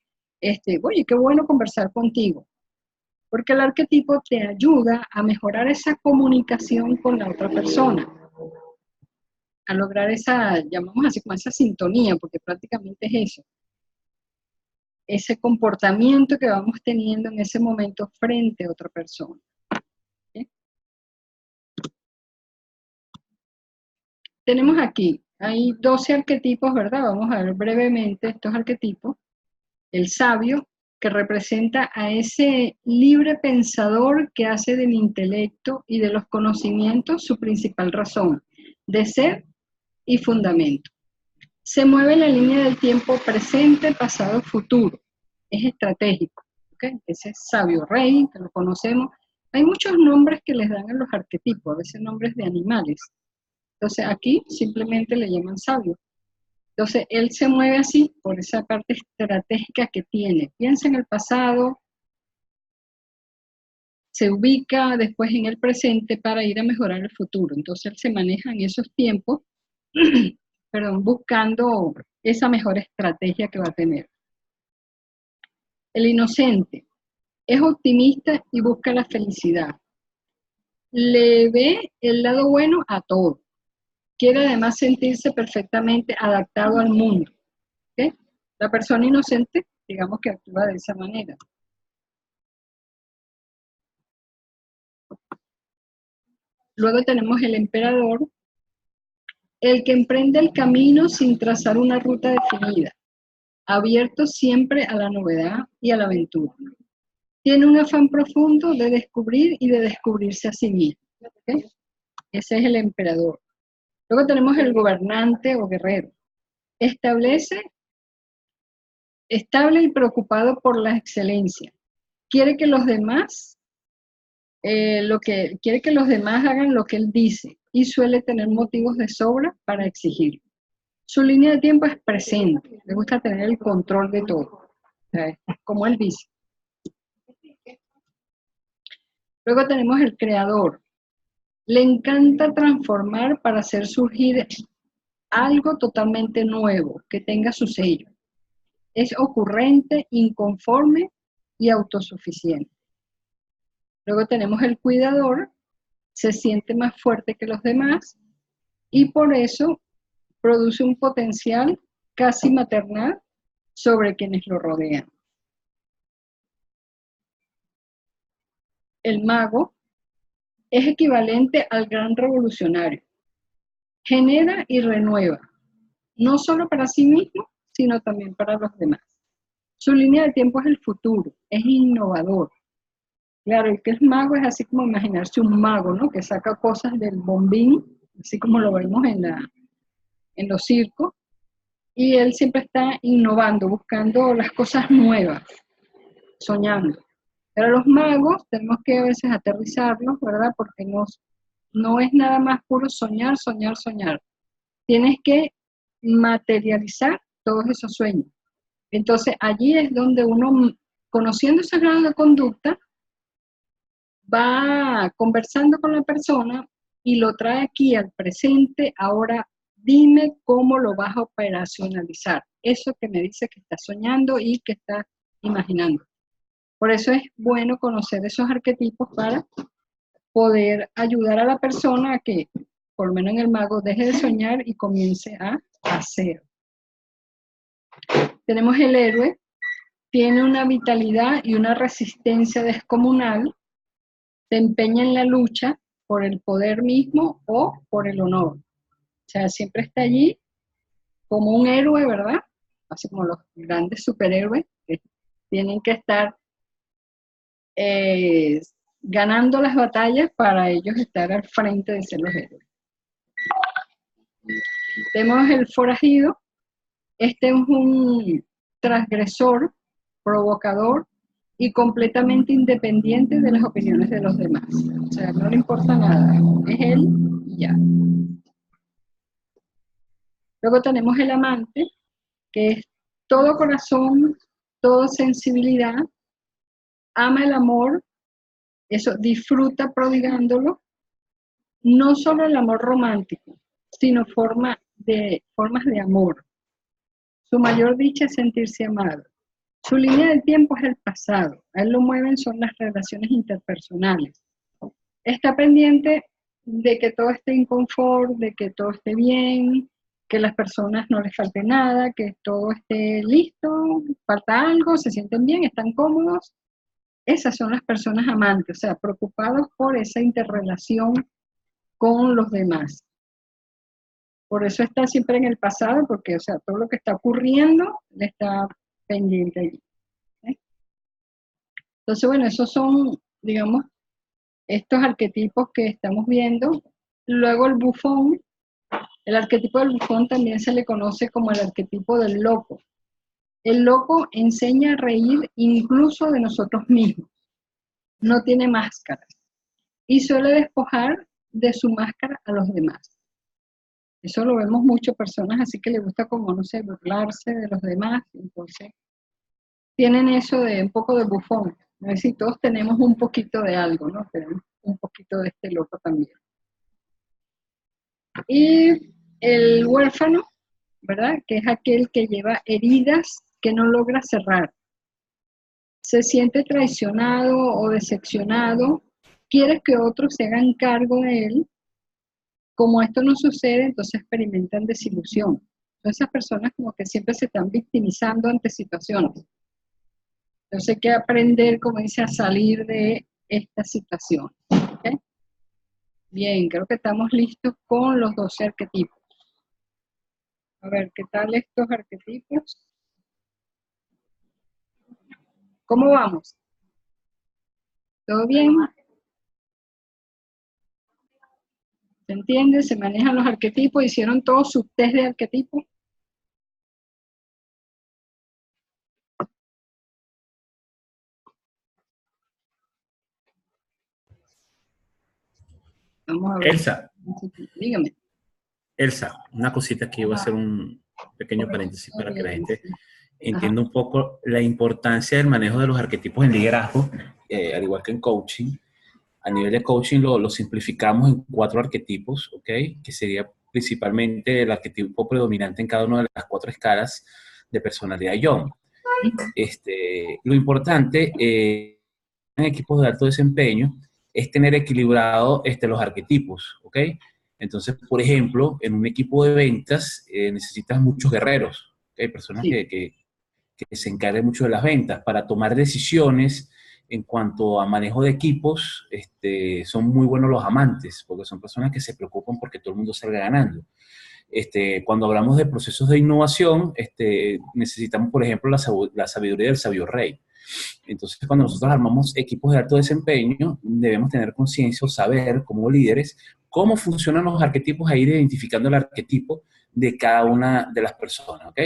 oye, qué bueno conversar contigo, porque el arquetipo te ayuda a mejorar esa comunicación con la otra persona, a lograr esa, llamamos así como esa sintonía, porque prácticamente es eso, ese comportamiento que vamos teniendo en ese momento frente a otra persona. ¿Sí? Tenemos aquí, hay 12 arquetipos, ¿verdad? Vamos a ver brevemente estos arquetipos. El sabio, que representa a ese libre pensador que hace del intelecto y de los conocimientos su principal razón de ser y fundamento. Se mueve en la línea del tiempo presente, pasado, futuro. Es estratégico. ¿Okay? Ese es sabio rey, que lo conocemos. Hay muchos nombres que les dan a los arquetipos, a veces nombres de animales. Entonces aquí simplemente le llaman sabio. Entonces él se mueve así por esa parte estratégica que tiene. Piensa en el pasado, se ubica después en el presente para ir a mejorar el futuro. Entonces él se maneja en esos tiempos, perdón, buscando esa mejor estrategia que va a tener. El inocente es optimista y busca la felicidad. Le ve el lado bueno a todo. Quiere además sentirse perfectamente adaptado al mundo. ¿Okay? La persona inocente, digamos que actúa de esa manera. Luego tenemos el emperador, el que emprende el camino sin trazar una ruta definida, abierto siempre a la novedad y a la aventura. Tiene un afán profundo de descubrir y de descubrirse a sí mismo. ¿Okay? Ese es el emperador. Luego tenemos el gobernante o guerrero. Estable y preocupado por la excelencia. Quiere que los demás, quiere que los demás hagan lo que él dice y suele tener motivos de sobra para exigir. Su línea de tiempo es presente. Le gusta tener el control de todo, ¿sabes? Como él dice. Luego tenemos el creador. Le encanta transformar para hacer surgir algo totalmente nuevo, que tenga su sello. Es ocurrente, inconforme y autosuficiente. Luego tenemos el cuidador, se siente más fuerte que los demás y por eso produce un potencial casi maternal sobre quienes lo rodean. El mago es equivalente al gran revolucionario. Genera y renueva, no solo para sí mismo, sino también para los demás. Su línea de tiempo es el futuro, es innovador. Claro, el que es mago es así como imaginarse un mago, ¿no? Que saca cosas del bombín, así como lo vemos en los circos, y él siempre está innovando, buscando las cosas nuevas, soñando. Pero los magos tenemos que a veces aterrizarlos, ¿verdad? Porque no es nada más puro soñar, soñar, soñar. Tienes que materializar todos esos sueños. Entonces allí es donde uno, conociendo ese grado de conducta, va conversando con la persona y lo trae aquí al presente. Ahora dime cómo lo vas a operacionalizar. Eso que me dice que estás soñando y que estás imaginando. Por eso es bueno conocer esos arquetipos para poder ayudar a la persona a que, por lo menos en el mago, deje de soñar y comience a hacer. Tenemos el héroe, tiene una vitalidad y una resistencia descomunal, se empeña en la lucha por el poder mismo o por el honor. O sea, siempre está allí como un héroe, ¿verdad? Así como los grandes superhéroes que tienen que estar ganando las batallas para ellos estar al frente de ser los héroes. Tenemos el forajido. Este es un transgresor, provocador y completamente independiente de las opiniones de los demás. O sea, no le importa nada. Es él y ya. Luego tenemos el amante, que es todo corazón, toda sensibilidad, ama el amor, eso, disfruta prodigándolo, no solo el amor romántico, sino formas de amor. Su mayor dicha es sentirse amado. Su línea del tiempo es el pasado. A él lo mueven son las relaciones interpersonales. Está pendiente de que todo esté en confort, de que todo esté bien, que las personas no les falte nada, que todo esté listo, falta algo, se sienten bien, están cómodos. Esas son las personas amantes, o sea, preocupados por esa interrelación con los demás. Por eso está siempre en el pasado, porque, o sea, todo lo que está ocurriendo le está pendiente allí. ¿Eh? Entonces, bueno, esos son, digamos, estos arquetipos que estamos viendo. Luego el bufón, el arquetipo del bufón también se le conoce como el arquetipo del loco. El loco enseña a reír incluso de nosotros mismos. No tiene máscaras y suele despojar de su máscara a los demás. Eso lo vemos mucho personas así que les gusta como, no sé, burlarse de los demás. Entonces, tienen eso de un poco de bufón. A ver si todos tenemos un poquito de algo, ¿no? Tenemos un poquito de este loco también. Y el huérfano, ¿verdad? Que es aquel que lleva heridas que no logra cerrar. Se siente traicionado o decepcionado, quiere que otros se hagan cargo de él. Como esto no sucede, entonces experimentan desilusión. Entonces esas personas como que siempre se están victimizando ante situaciones. Entonces hay que aprender, como dice, a salir de esta situación. ¿Okay? Bien, creo que estamos listos con los 12 arquetipos. A ver, ¿qué tal estos arquetipos? ¿Cómo vamos? ¿Todo bien? ¿Se entiende? ¿Se manejan los arquetipos? ¿Hicieron todos sus test de arquetipos? Vamos a ver. Elsa, Dígame. Elsa, una cosita que iba a hacer un pequeño paréntesis para que la gente entienda un poco la importancia del manejo de los arquetipos en liderazgo, al igual que en coaching. A nivel de coaching lo simplificamos en 4 arquetipos, ¿ok? Que sería principalmente el arquetipo predominante en cada una de las 4 escalas de personalidad Jung. Lo importante en equipos de alto desempeño es tener equilibrado los arquetipos, ¿ok? Entonces, por ejemplo, en un equipo de ventas necesitas muchos guerreros, ¿ok? Personas Sí. que se encarguen mucho de las ventas para tomar decisiones en cuanto a manejo de equipos. Son muy buenos los amantes, porque son personas que se preocupan porque todo el mundo salga ganando. Cuando hablamos de procesos de innovación, necesitamos, por ejemplo, la sabiduría del sabio rey. Entonces, cuando nosotros armamos equipos de alto desempeño, debemos tener conciencia o saber, como líderes, cómo funcionan los arquetipos e ir identificando el arquetipo de cada una de las personas, ¿ok?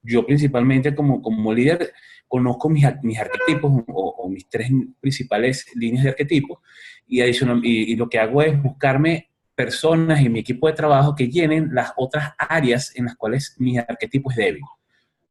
Yo principalmente como líder conozco mis arquetipos o mis 3 principales líneas de arquetipos y lo que hago es buscarme personas en mi equipo de trabajo que llenen las otras áreas en las cuales mi arquetipo es débil.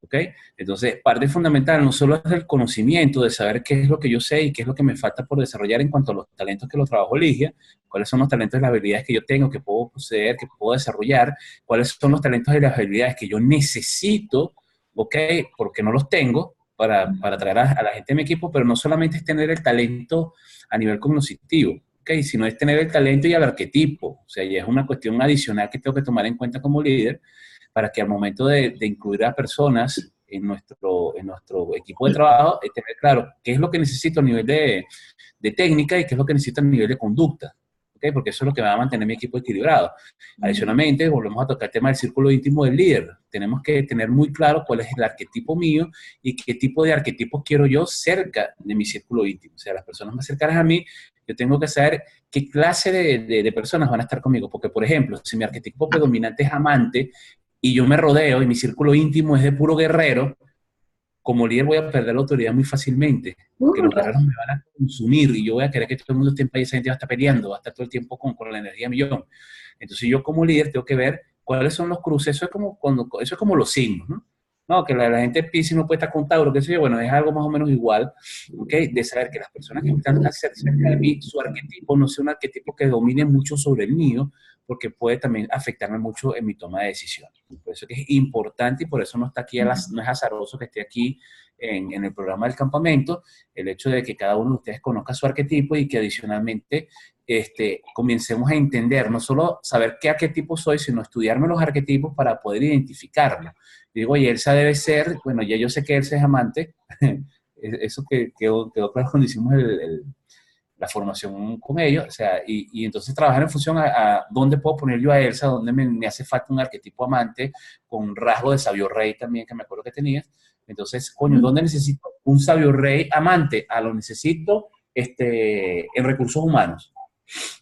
¿Ok? Entonces, parte fundamental no solo es el conocimiento, de saber qué es lo que yo sé y qué es lo que me falta por desarrollar en cuanto a los talentos que los trabajo Ligia, cuáles son los talentos y las habilidades que yo tengo, que puedo poseer, que puedo desarrollar, cuáles son los talentos y las habilidades que yo necesito, ¿ok? Porque no los tengo para traer a la gente de mi equipo, pero no solamente es tener el talento a nivel cognitivo, ¿ok? Sino es tener el talento y el arquetipo. O sea, ya es una cuestión adicional que tengo que tomar en cuenta como líder, para que al momento de incluir a personas en nuestro equipo de trabajo, tener claro qué es lo que necesito a nivel de técnica y qué es lo que necesito a nivel de conducta, ¿okay? Porque eso es lo que va a mantener mi equipo equilibrado. Adicionalmente, volvemos a tocar el tema del círculo íntimo del líder. Tenemos que tener muy claro cuál es el arquetipo mío y qué tipo de arquetipos quiero yo cerca de mi círculo íntimo. O sea, las personas más cercanas a mí, yo tengo que saber qué clase de personas van a estar conmigo. Porque, por ejemplo, si mi arquetipo predominante es amante, y yo me rodeo y mi círculo íntimo es de puro guerrero, como líder voy a perder la autoridad muy fácilmente, porque los guerreros me van a consumir y yo voy a querer que todo el mundo esté en paz y esa gente va a estar peleando, va a estar todo el tiempo con la energía millón. Entonces yo como líder tengo que ver cuáles son los cruces. Eso es como, eso es como los signos, ¿no? No, que la gente Piscis no puede estar con Tauro, qué sé yo, bueno, es algo más o menos igual, ¿ok? De saber que las personas que están cerca de mí, su arquetipo no sea un arquetipo que domine mucho sobre el mío, porque puede también afectarme mucho en mi toma de decisiones. Por eso es importante y por eso no está aquí, no es azaroso que esté aquí en el programa del campamento, el hecho de que cada uno de ustedes conozca su arquetipo y que adicionalmente comencemos a entender, no solo saber qué arquetipo soy, sino estudiarme los arquetipos para poder identificarlo. Y digo, oye, Elsa debe ser, bueno, ya yo sé que Elsa es amante, eso quedó claro cuando hicimos la formación con ellos, o sea, y entonces trabajar en función a dónde puedo poner yo a Elsa, dónde me hace falta un arquetipo amante, con un rasgo de sabio rey también, que me acuerdo que tenías. Entonces, coño, ¿dónde necesito un sabio rey amante? Lo necesito en recursos humanos.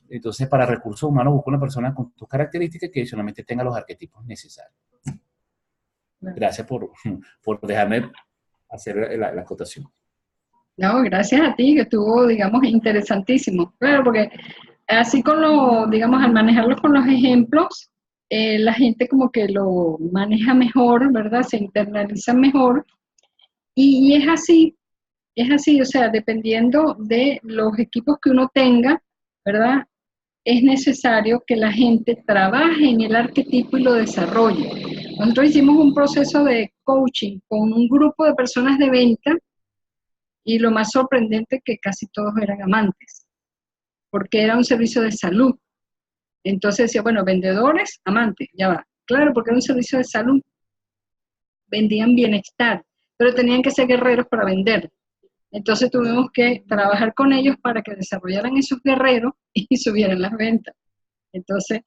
Entonces, para recursos humanos busco una persona con tus características que adicionalmente tenga los arquetipos necesarios. Gracias por dejarme hacer la acotación. No, gracias a ti, que estuvo, digamos, interesantísimo. Claro, porque así con lo, digamos, al manejarlo con los ejemplos, la gente como que lo maneja mejor, ¿verdad? Se internaliza mejor. Y es así, o sea, dependiendo de los equipos que uno tenga, ¿verdad? Es necesario que la gente trabaje en el arquetipo y lo desarrolle. Nosotros hicimos un proceso de coaching con un grupo de personas de venta y lo más sorprendente es que casi todos eran amantes, porque era un servicio de salud. Entonces decía, bueno, vendedores, amantes, ya va. Claro, porque era un servicio de salud. Vendían bienestar, pero tenían que ser guerreros para vender. Entonces tuvimos que trabajar con ellos para que desarrollaran esos guerreros y subieran las ventas. Entonces,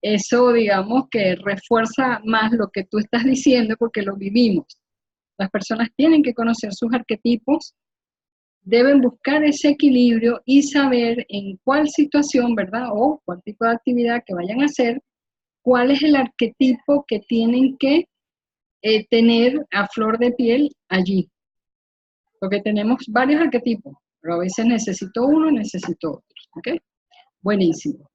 eso digamos que refuerza más lo que tú estás diciendo porque lo vivimos. Las personas tienen que conocer sus arquetipos, deben buscar ese equilibrio y saber en cuál situación, ¿verdad? O cuál tipo de actividad que vayan a hacer, cuál es el arquetipo que tienen que tener a flor de piel allí. Porque tenemos varios arquetipos, pero a veces necesito uno, necesito otro. ¿Ok? Buenísimo.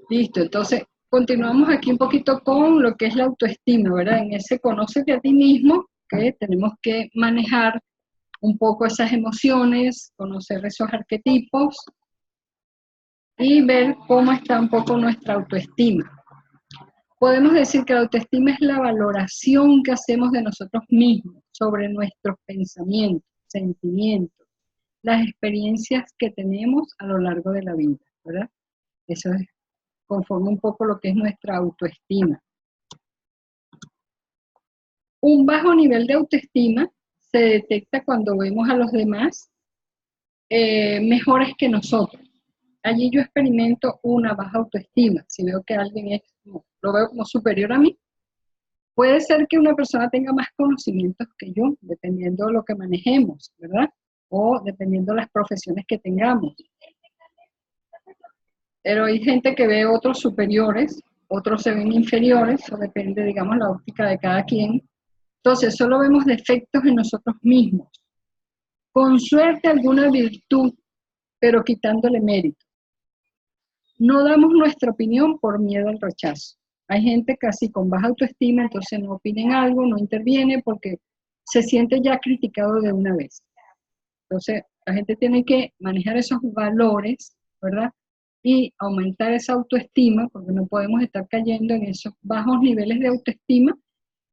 Listo, entonces continuamos aquí un poquito con lo que es la autoestima, ¿verdad? En ese conócete a ti mismo, que tenemos que manejar un poco esas emociones, conocer esos arquetipos y ver cómo está un poco nuestra autoestima. Podemos decir que la autoestima es la valoración que hacemos de nosotros mismos sobre nuestros pensamientos, sentimientos, las experiencias que tenemos a lo largo de la vida, ¿verdad? Eso es, conforma un poco lo que es nuestra autoestima. Un bajo nivel de autoestima se detecta cuando vemos a los demás mejores que nosotros. Allí yo experimento una baja autoestima. Si veo que alguien lo veo como superior a mí, puede ser que una persona tenga más conocimientos que yo, dependiendo de lo que manejemos, ¿verdad? O dependiendo de las profesiones que tengamos. Pero hay gente que ve otros superiores, otros se ven inferiores, eso depende, digamos, la óptica de cada quien. Entonces, solo vemos defectos en nosotros mismos. Con suerte alguna virtud, pero quitándole mérito. No damos nuestra opinión por miedo al rechazo. Hay gente casi con baja autoestima, entonces no opinen algo, no interviene porque se siente ya criticado de una vez. Entonces, la gente tiene que manejar esos valores, ¿verdad? Y aumentar esa autoestima, porque no podemos estar cayendo en esos bajos niveles de autoestima.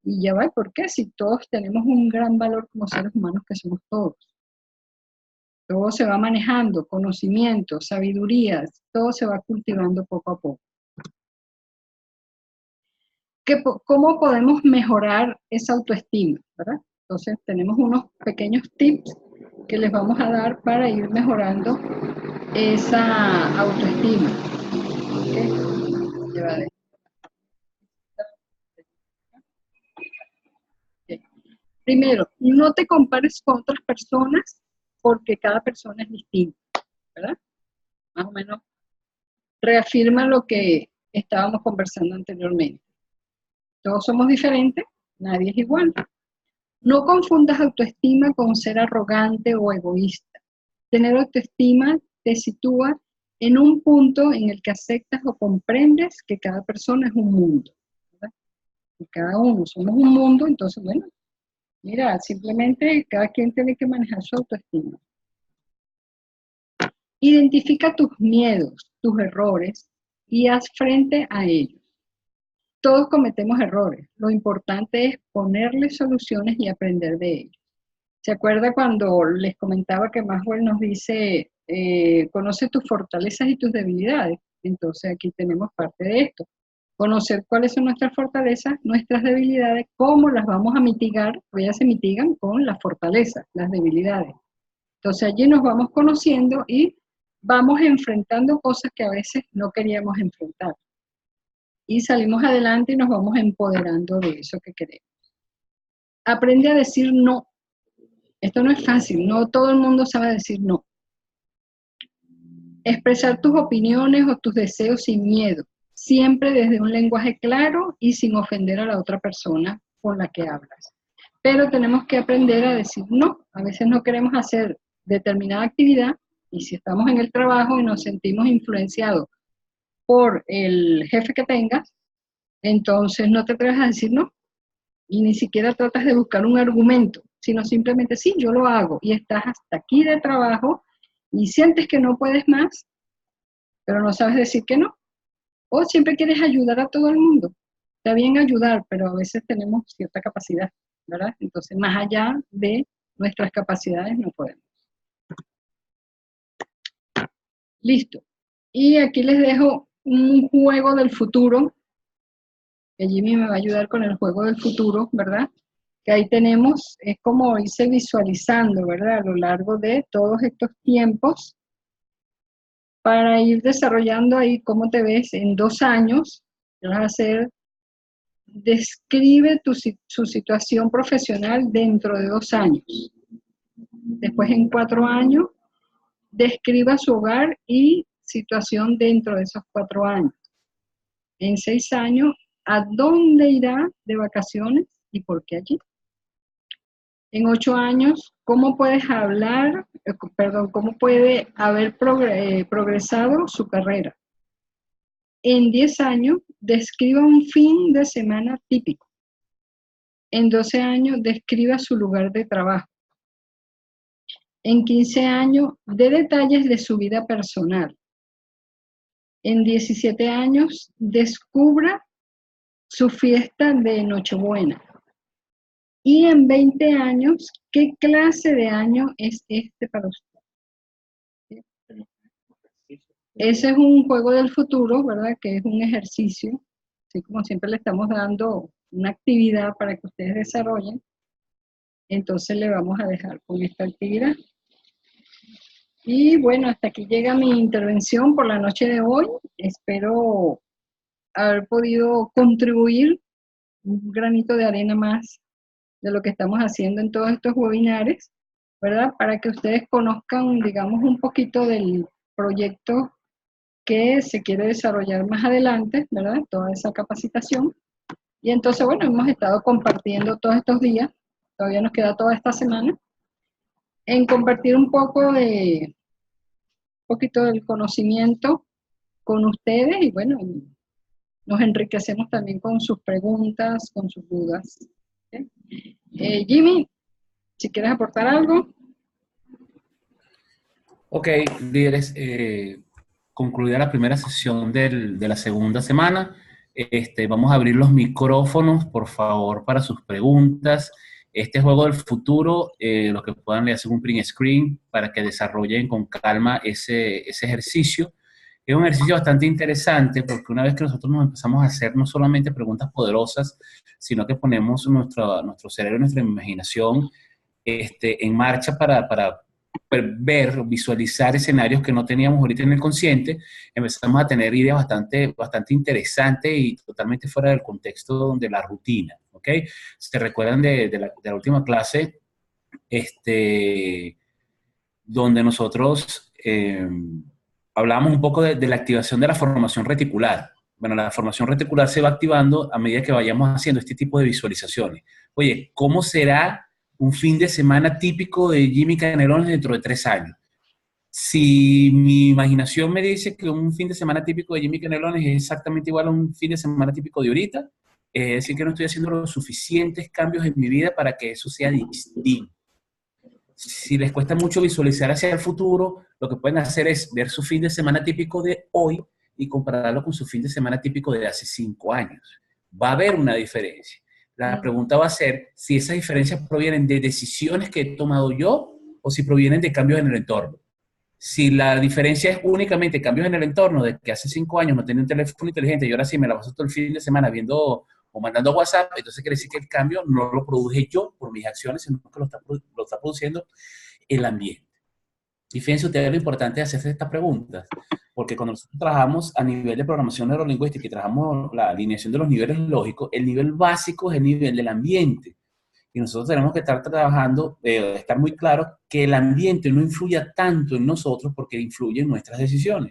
Y ya va, ¿por qué? Si todos tenemos un gran valor como seres humanos que somos todos. Todo se va manejando, conocimiento, sabidurías, todo se va cultivando poco a poco. ¿Cómo podemos mejorar esa autoestima? ¿Verdad? Entonces tenemos unos pequeños tips que les vamos a dar para ir mejorando esa autoestima. ¿Okay? Okay. Primero, no te compares con otras personas porque cada persona es distinta, ¿verdad? Más o menos reafirma lo que estábamos conversando anteriormente. Todos somos diferentes, nadie es igual. No confundas autoestima con ser arrogante o egoísta. Tener autoestima te sitúa en un punto en el que aceptas o comprendes que cada persona es un mundo, ¿verdad? Y cada uno somos un mundo, entonces, bueno, mira, simplemente cada quien tiene que manejar su autoestima. Identifica tus miedos, tus errores y haz frente a ellos. Todos cometemos errores. Lo importante es ponerle soluciones y aprender de ellos. ¿Se acuerda cuando les comentaba que Maxwell nos dice, conoce tus fortalezas y tus debilidades? Entonces aquí tenemos parte de esto. Conocer cuáles son nuestras fortalezas, nuestras debilidades, cómo las vamos a mitigar, pues ellas se mitigan con las fortalezas, las debilidades. Entonces allí nos vamos conociendo y vamos enfrentando cosas que a veces no queríamos enfrentar. Y salimos adelante y nos vamos empoderando de eso que queremos. Aprende a decir no. Esto no es fácil, no todo el mundo sabe decir no. Expresar tus opiniones o tus deseos sin miedo, siempre desde un lenguaje claro y sin ofender a la otra persona con la que hablas. Pero tenemos que aprender a decir no. A veces no queremos hacer determinada actividad y si estamos en el trabajo y nos sentimos influenciados por el jefe que tengas, entonces no te atreves a decir no y ni siquiera tratas de buscar un argumento, sino simplemente sí, yo lo hago y estás hasta aquí de trabajo y sientes que no puedes más, pero no sabes decir que no. O siempre quieres ayudar a todo el mundo. Está bien ayudar, pero a veces tenemos cierta capacidad, ¿verdad? Entonces, más allá de nuestras capacidades no podemos. Listo. Y aquí les dejo un juego del futuro, que Jimmy me va a ayudar con el juego del futuro, ¿verdad? Que ahí tenemos, es como irse visualizando, ¿verdad? A lo largo de todos estos tiempos, para ir desarrollando ahí cómo te ves en 2 años, que vas a hacer, describe su situación profesional dentro de 2 años. Después en 4 años, describa su hogar y situación dentro de esos 4 años. En 6 años, ¿a dónde irá de vacaciones y por qué allí? En 8 años, ¿cómo puedes hablar, cómo puede haber progresado su carrera? En 10 años, describa un fin de semana típico. En 12 años, describa su lugar de trabajo. En 15 años, dé detalles de su vida personal. En 17 años, descubra su fiesta de Nochebuena. Y en 20 años, ¿qué clase de año es este para usted? Ese es un juego del futuro, ¿verdad? Que es un ejercicio, así como siempre le estamos dando una actividad para que ustedes desarrollen. Entonces le vamos a dejar con esta actividad. Y bueno, hasta aquí llega mi intervención por la noche de hoy. Espero haber podido contribuir un granito de arena más de lo que estamos haciendo en todos estos webinares, ¿verdad? Para que ustedes conozcan, digamos, un poquito del proyecto que se quiere desarrollar más adelante, ¿verdad? Toda esa capacitación. Y entonces, bueno, hemos estado compartiendo todos estos días, todavía nos queda toda esta semana, en compartir un poquito del conocimiento con ustedes y bueno, nos enriquecemos también con sus preguntas, con sus dudas. ¿Okay? Jimmy, si quieres aportar algo. Ok, líderes, concluida la primera sesión de la segunda semana. Vamos a abrir los micrófonos, por favor, para sus preguntas. Este juego del futuro, lo que puedan le hacen un print screen para que desarrollen con calma ese ejercicio. Es un ejercicio bastante interesante porque una vez que nosotros nos empezamos a hacer no solamente preguntas poderosas, sino que ponemos nuestro cerebro, nuestra imaginación en marcha para ver, visualizar escenarios que no teníamos ahorita en el consciente, empezamos a tener ideas bastante interesantes y totalmente fuera del contexto de la rutina, ¿ok? ¿Se recuerdan de la última clase donde nosotros hablábamos un poco de la activación de la formación reticular? Bueno, la formación reticular se va activando a medida que vayamos haciendo este tipo de visualizaciones. Oye, ¿cómo será un fin de semana típico de Jimmy Canelones dentro de 3 años? Si mi imaginación me dice que un fin de semana típico de Jimmy Canelones es exactamente igual a un fin de semana típico de ahorita, es decir, que no estoy haciendo los suficientes cambios en mi vida para que eso sea distinto. Si les cuesta mucho visualizar hacia el futuro, lo que pueden hacer es ver su fin de semana típico de hoy y compararlo con su fin de semana típico de hace 5 años. Va a haber una diferencia. La pregunta va a ser si esas diferencias provienen de decisiones que he tomado yo o si provienen de cambios en el entorno. Si la diferencia es únicamente cambios en el entorno, de que hace 5 años no tenía un teléfono inteligente y ahora sí me la paso todo el fin de semana viendo o mandando WhatsApp, entonces quiere decir que el cambio no lo produje yo por mis acciones, sino que lo está produciendo el ambiente. Y fíjense ustedes lo importante de hacerse estas preguntas, porque cuando nosotros trabajamos a nivel de programación neurolingüística y trabajamos la alineación de los niveles lógicos, el nivel básico es el nivel del ambiente. Y nosotros tenemos que estar trabajando, estar muy claros que el ambiente no influya tanto en nosotros porque influye en nuestras decisiones.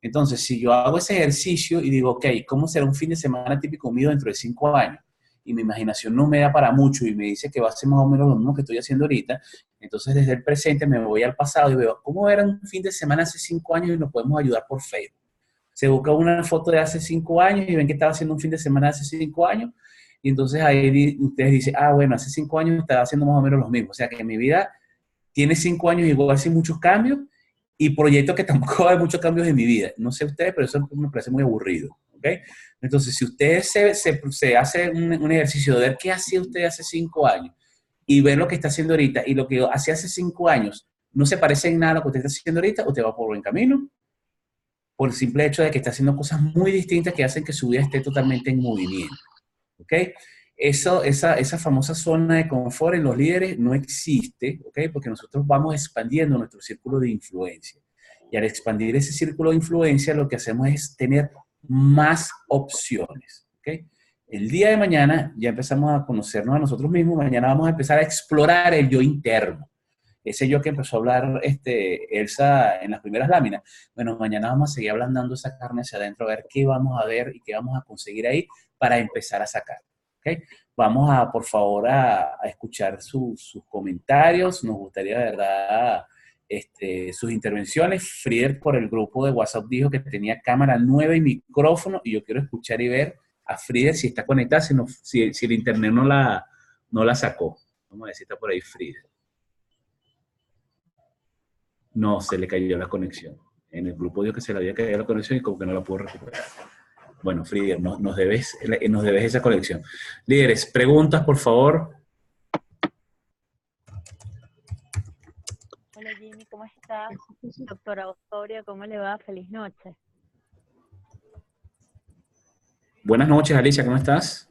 Entonces, si yo hago ese ejercicio y digo, ok, ¿cómo será un fin de semana típico mío dentro de 5 años? Y mi imaginación no me da para mucho y me dice que va a ser más o menos lo mismo que estoy haciendo ahorita, entonces desde el presente me voy al pasado y veo, ¿cómo era un fin de semana hace 5 años y nos podemos ayudar por Facebook? Se busca una foto de hace 5 años y ven que estaba haciendo un fin de semana hace 5 años y entonces ahí ustedes dicen, ah, bueno, hace 5 años estaba haciendo más o menos lo mismo. O sea que mi vida tiene 5 años y igual sin muchos cambios y proyecto que tampoco hay muchos cambios en mi vida. No sé ustedes, pero eso me parece muy aburrido. ¿Ok? Entonces, si ustedes se hace un ejercicio de ver qué hacía usted hace 5 años y ver lo que está haciendo ahorita y lo que hacía hace 5 años no se parece en nada a lo que usted está haciendo ahorita, usted va por buen camino por el simple hecho de que está haciendo cosas muy distintas que hacen que su vida esté totalmente en movimiento. ¿Ok? Esa famosa zona de confort en los líderes no existe, ¿ok? Porque nosotros vamos expandiendo nuestro círculo de influencia. Y al expandir ese círculo de influencia, lo que hacemos es tener más opciones, ¿ok? El día de mañana ya empezamos a conocernos a nosotros mismos, mañana vamos a empezar a explorar el yo interno. Ese yo que empezó a hablar Elsa en las primeras láminas. Bueno, mañana vamos a seguir ablandando esa carne hacia adentro, a ver qué vamos a ver y qué vamos a conseguir ahí para empezar a sacar. ¿Okay? Vamos a, por favor, a escuchar sus comentarios. Nos gustaría, de verdad, sus intervenciones. Frieder por el grupo de WhatsApp dijo que tenía cámara nueva y micrófono y yo quiero escuchar y ver a Frieder si está conectada, si el internet no la sacó. Vamos a ver si está por ahí Frieder. No, se le cayó la conexión. En el grupo dijo que se le había caído la conexión y como que no la pudo recuperar. Bueno, Frieder, nos debes esa conexión. Líderes, preguntas, por favor. Hola Jimmy, ¿cómo estás? Doctora Osorio, ¿cómo le va? Feliz noche. Buenas noches, Alicia, ¿cómo estás?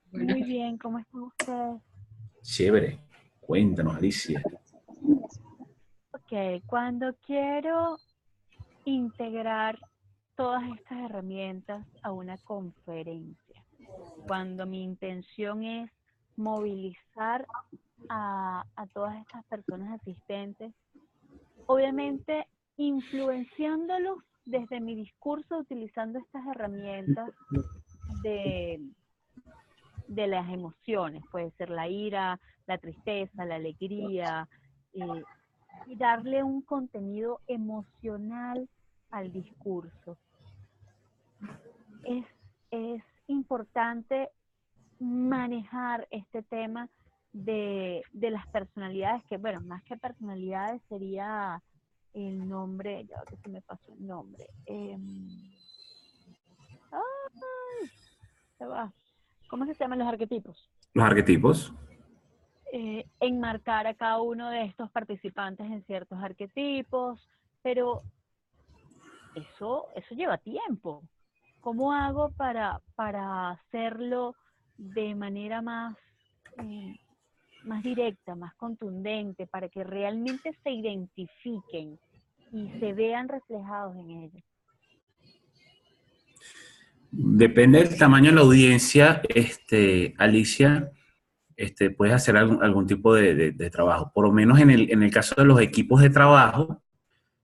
Muy bien, ¿cómo están ustedes? Chévere. Cuéntanos, Alicia. Ok, cuando quiero integrar todas estas herramientas a una conferencia, cuando mi intención es movilizar a todas estas personas asistentes, obviamente influenciándolos desde mi discurso utilizando estas herramientas de las emociones, puede ser la ira, la tristeza, la alegría, y darle un contenido emocional al discurso. Es importante manejar este tema de las personalidades, que bueno, más que personalidades sería el nombre, ya que se me pasó el nombre. Se va. ¿Cómo se llaman los arquetipos? Los arquetipos. Enmarcar a cada uno de estos participantes en ciertos arquetipos, pero eso lleva tiempo. ¿Cómo hago para hacerlo de manera más directa, más contundente, para que realmente se identifiquen y se vean reflejados en ellos? Depende del tamaño de la audiencia, Alicia, puedes hacer algún tipo de trabajo. Por lo menos en el caso de los equipos de trabajo,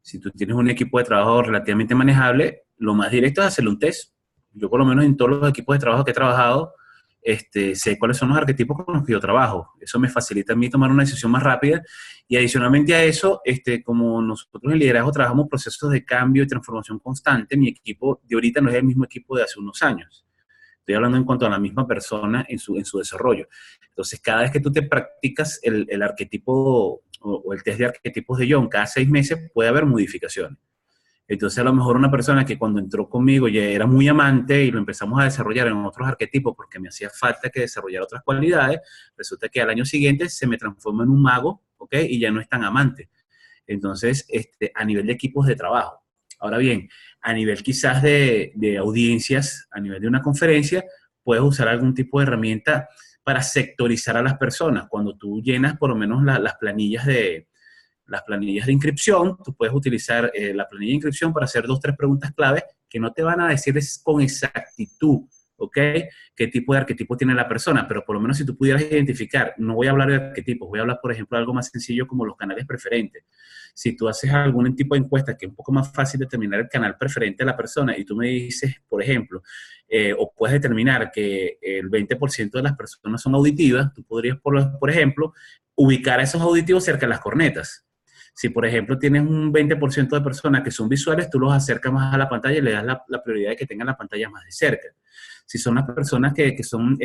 si tú tienes un equipo de trabajo relativamente manejable, lo más directo es hacerle un test. Yo por lo menos en todos los equipos de trabajo que he trabajado, sé cuáles son los arquetipos con los que yo trabajo. Eso me facilita a mí tomar una decisión más rápida. Y adicionalmente a eso, como nosotros en liderazgo trabajamos procesos de cambio y transformación constante, mi equipo de ahorita no es el mismo equipo de hace unos años. Estoy hablando en cuanto a la misma persona en su desarrollo. Entonces, cada vez que tú te practicas el arquetipo o el test de arquetipos de Jung, cada 6 meses puede haber modificaciones. Entonces, a lo mejor una persona que cuando entró conmigo ya era muy amante y lo empezamos a desarrollar en otros arquetipos porque me hacía falta que desarrollara otras cualidades, resulta que al año siguiente se me transforma en un mago, ¿ok? Y ya no es tan amante. Entonces, a nivel de equipos de trabajo. Ahora bien, a nivel quizás de audiencias, a nivel de una conferencia, puedes usar algún tipo de herramienta para sectorizar a las personas. Cuando tú llenas por lo menos las planillas de inscripción, tú puedes utilizar la planilla de inscripción para hacer 2 o 3 preguntas clave que no te van a decir con exactitud, ¿ok? Qué tipo de arquetipo tiene la persona, pero por lo menos si tú pudieras identificar, no voy a hablar de arquetipos, voy a hablar, por ejemplo, de algo más sencillo como los canales preferentes. Si tú haces algún tipo de encuesta que es un poco más fácil determinar el canal preferente de la persona y tú me dices, por ejemplo, o puedes determinar que el 20% de las personas son auditivas, tú podrías, por ejemplo, ubicar a esos auditivos cerca de las cornetas. Si, por ejemplo, tienes un 20% de personas que son visuales, tú los acercas más a la pantalla y le das la prioridad de que tengan la pantalla más de cerca. Si son las personas que son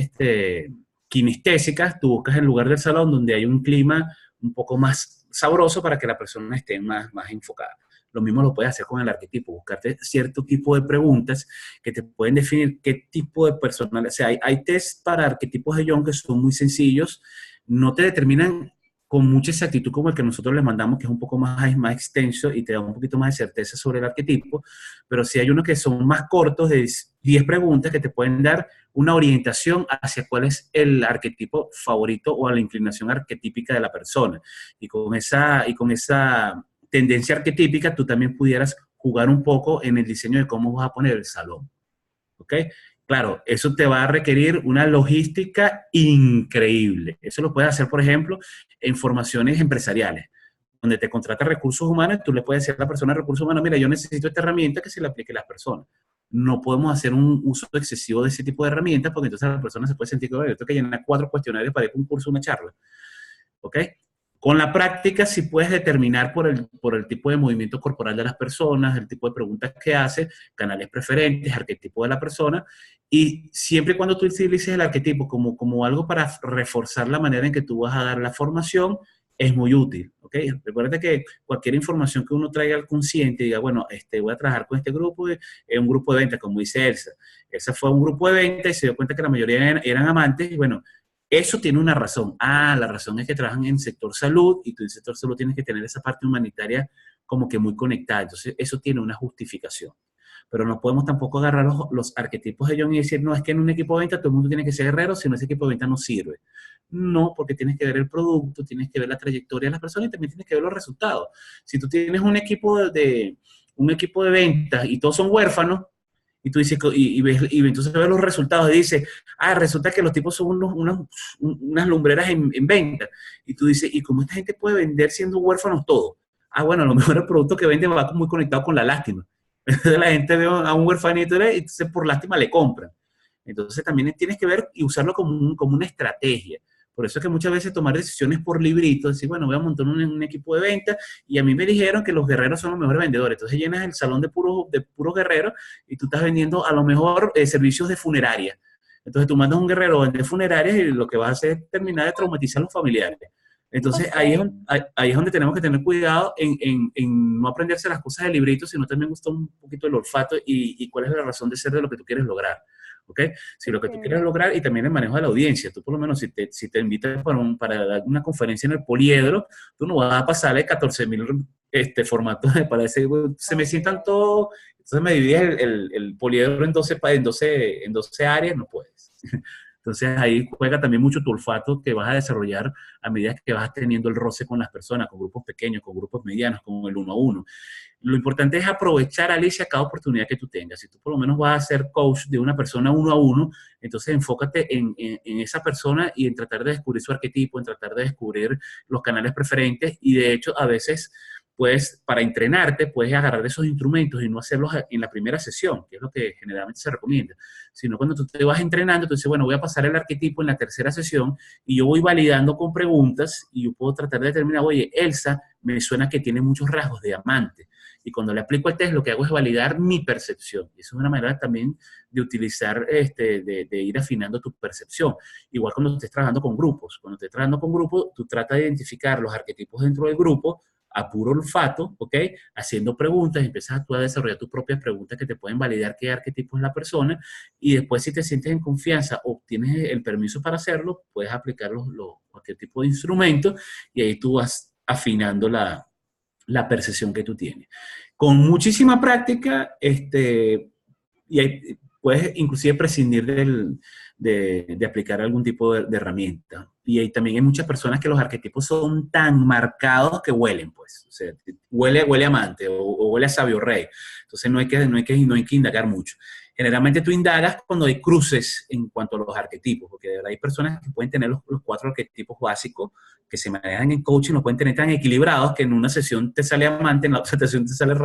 kinestésicas, tú buscas el lugar del salón donde hay un clima un poco más sabroso para que la persona esté más enfocada. Lo mismo lo puedes hacer con el arquetipo, buscarte cierto tipo de preguntas que te pueden definir qué tipo de personalidad. O sea, hay test para arquetipos de Jung que son muy sencillos, no te determinan con mucha exactitud como el que nosotros les mandamos, que es un poco más extenso y te da un poquito más de certeza sobre el arquetipo, pero sí hay unos que son más cortos, de 10 preguntas, que te pueden dar una orientación hacia cuál es el arquetipo favorito o la inclinación arquetípica de la persona. Y con esa tendencia arquetípica, tú también pudieras jugar un poco en el diseño de cómo vas a poner el salón. ¿Ok? Claro, eso te va a requerir una logística increíble. Eso lo puedes hacer, por ejemplo, en formaciones empresariales, donde te contrata recursos humanos, tú le puedes decir a la persona de recursos humanos, mira, yo necesito esta herramienta que se le aplique a las personas. No podemos hacer un uso excesivo de ese tipo de herramientas porque entonces la persona se puede sentir que, yo tengo que llenar 4 cuestionarios para ir a un curso, una charla. ¿Ok? Con la práctica sí puedes determinar por el tipo de movimiento corporal de las personas, el tipo de preguntas que hace, canales preferentes, arquetipo de la persona, y siempre y cuando tú utilices el arquetipo como algo para reforzar la manera en que tú vas a dar la formación, es muy útil, ¿ok? Recuerda que cualquier información que uno traiga al consciente y diga, bueno, voy a trabajar con este grupo, es un grupo de venta, como dice Elsa. Elsa fue un grupo de venta y se dio cuenta que la mayoría eran amantes, y bueno, eso tiene una razón. La razón es que trabajan en el sector salud y tú en el sector salud tienes que tener esa parte humanitaria como que muy conectada. Entonces, eso tiene una justificación. Pero no podemos tampoco agarrar los arquetipos de Jung y decir, no, es que en un equipo de venta todo el mundo tiene que ser guerrero, si no ese equipo de venta no sirve. No, porque tienes que ver el producto, tienes que ver la trayectoria de las personas y también tienes que ver los resultados. Si tú tienes un equipo de ventas y todos son huérfanos, y tú dices, y entonces ves los resultados y dices, resulta que los tipos son unas lumbreras en venta. Y tú dices, ¿y cómo esta gente puede vender siendo huérfanos todo? Bueno, a lo mejor el producto que vende va muy conectado con la lástima. Entonces la gente ve a un huérfanito y entonces por lástima le compran. Entonces también tienes que ver y usarlo como una estrategia. Por eso es que muchas veces tomar decisiones por librito, decir, bueno, voy a montar un equipo de venta y a mí me dijeron que los guerreros son los mejores vendedores. Entonces llenas el salón de puros guerreros y tú estás vendiendo a lo mejor servicios de funeraria. Entonces tú mandas un guerrero a vender funerarias y lo que vas a hacer es terminar de traumatizar a los familiares. Entonces ahí es donde tenemos que tener cuidado en no aprenderse las cosas de librito, sino también gustar un poquito el olfato y cuál es la razón de ser de lo que tú quieres lograr. ¿Ok? Si lo que tú quieres lograr, y también el manejo de la audiencia, tú por lo menos si te invitan para dar una conferencia en el Poliedro, tú no vas a pasarle 14,000 formatos para decir, se me sientan todos, entonces me divides el Poliedro en 12 áreas, no puedes. Entonces ahí juega también mucho tu olfato que vas a desarrollar a medida que vas teniendo el roce con las personas, con grupos pequeños, con grupos medianos, con el 1 a 1. Lo importante es aprovechar, Alicia, cada oportunidad que tú tengas. Si tú por lo menos vas a ser coach de una persona 1 a 1, entonces enfócate en esa persona y en tratar de descubrir su arquetipo, en tratar de descubrir los canales preferentes. Y de hecho, a veces puedes, para entrenarte, puedes agarrar esos instrumentos y no hacerlos en la primera sesión, que es lo que generalmente se recomienda, sino cuando tú te vas entrenando, tú dices, bueno, voy a pasar el arquetipo en la tercera sesión y yo voy validando con preguntas y yo puedo tratar de determinar, oye, Elsa me suena que tiene muchos rasgos de amante. Y cuando le aplico el test, lo que hago es validar mi percepción. Y eso es una manera también de utilizar, de ir afinando tu percepción. Igual cuando estés trabajando con grupos. Cuando estés trabajando con grupos, tú tratas de identificar los arquetipos dentro del grupo a puro olfato, ¿ok? Haciendo preguntas, empiezas a desarrollar tus propias preguntas que te pueden validar qué arquetipo es la persona, y después si te sientes en confianza o tienes el permiso para hacerlo, puedes aplicar cualquier tipo de instrumento y ahí tú vas afinando la percepción que tú tienes. Con muchísima práctica, y ahí puedes inclusive prescindir de aplicar algún tipo de herramienta. Y ahí también hay muchas personas que los arquetipos son tan marcados que huelen, pues. O sea, huele a amante o huele a sabio rey. Entonces no hay que indagar mucho. Generalmente tú indagas cuando hay cruces en cuanto a los arquetipos, porque de verdad hay personas que pueden tener los 4 arquetipos básicos que se manejan en coaching, los pueden tener tan equilibrados que en una sesión te sale amante, en la otra sesión te sale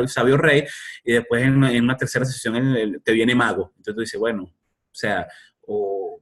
sabio rey, y después en una tercera sesión te viene mago. Entonces tú dices, bueno, o sea,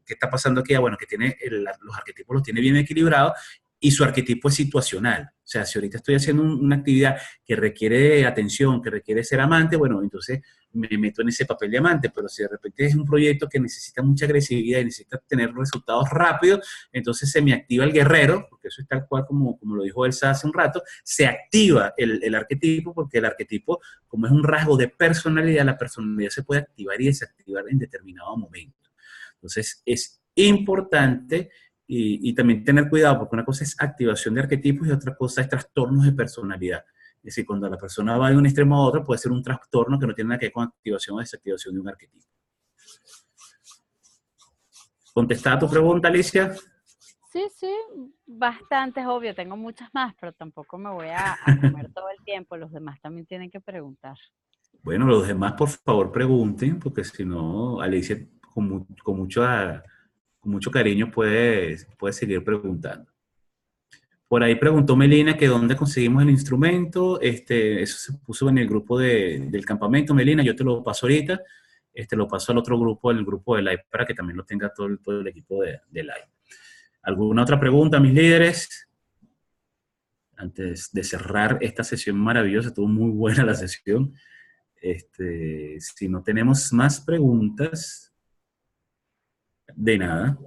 ¿qué está pasando aquí? Bueno, que tiene los arquetipos los tiene bien equilibrados y su arquetipo es situacional. O sea, si ahorita estoy haciendo una actividad que requiere atención, que requiere ser amante, bueno, entonces me meto en ese papel de amante, pero si de repente es un proyecto que necesita mucha agresividad y necesita tener resultados rápidos, entonces se me activa el guerrero, porque eso es tal cual como lo dijo Elsa hace un rato, se activa el arquetipo, porque el arquetipo, como es un rasgo de personalidad, la personalidad se puede activar y desactivar en determinado momento. Entonces, es importante y también tener cuidado, porque una cosa es activación de arquetipos y otra cosa es trastornos de personalidad. Es decir, cuando la persona va de un extremo a otro, puede ser un trastorno que no tiene nada que ver con activación o desactivación de un arquetipo. ¿Contestada tu pregunta, Alicia? Sí, bastante, es obvio. Tengo muchas más, pero tampoco me voy a comer todo el tiempo. Los demás también tienen que preguntar. Bueno, los demás, por favor, pregunten, porque si no, Alicia, con mucho cariño, puede seguir preguntando. Por ahí preguntó Melina que dónde conseguimos el instrumento. Eso se puso en el grupo del campamento. Melina, yo te lo paso ahorita. Lo paso al otro grupo, el grupo de Live, para que también lo tenga todo el equipo de Live. ¿Alguna otra pregunta, mis líderes? Antes de cerrar esta sesión maravillosa, estuvo muy buena la sesión. Si no tenemos más preguntas, de nada.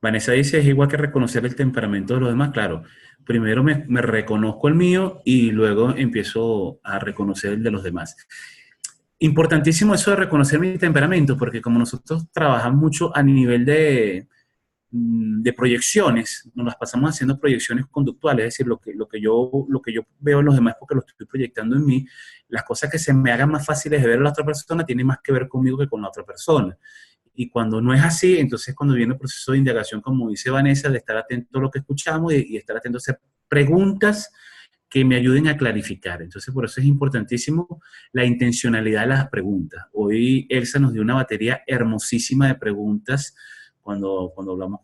Vanessa dice, es igual que reconocer el temperamento de los demás. Claro, primero me reconozco el mío y luego empiezo a reconocer el de los demás. Importantísimo eso de reconocer mi temperamento, porque como nosotros trabajamos mucho a nivel de proyecciones, nos las pasamos haciendo proyecciones conductuales, es decir, lo que yo veo en los demás porque lo estoy proyectando en mí, las cosas que se me hagan más fáciles de ver a la otra persona tienen más que ver conmigo que con la otra persona. Y cuando no es así, entonces cuando viene el proceso de indagación, como dice Vanessa, de estar atento a lo que escuchamos y estar atento a hacer preguntas que me ayuden a clarificar. Entonces, por eso es importantísimo la intencionalidad de las preguntas. Hoy Elsa nos dio una batería hermosísima de preguntas cuando hablamos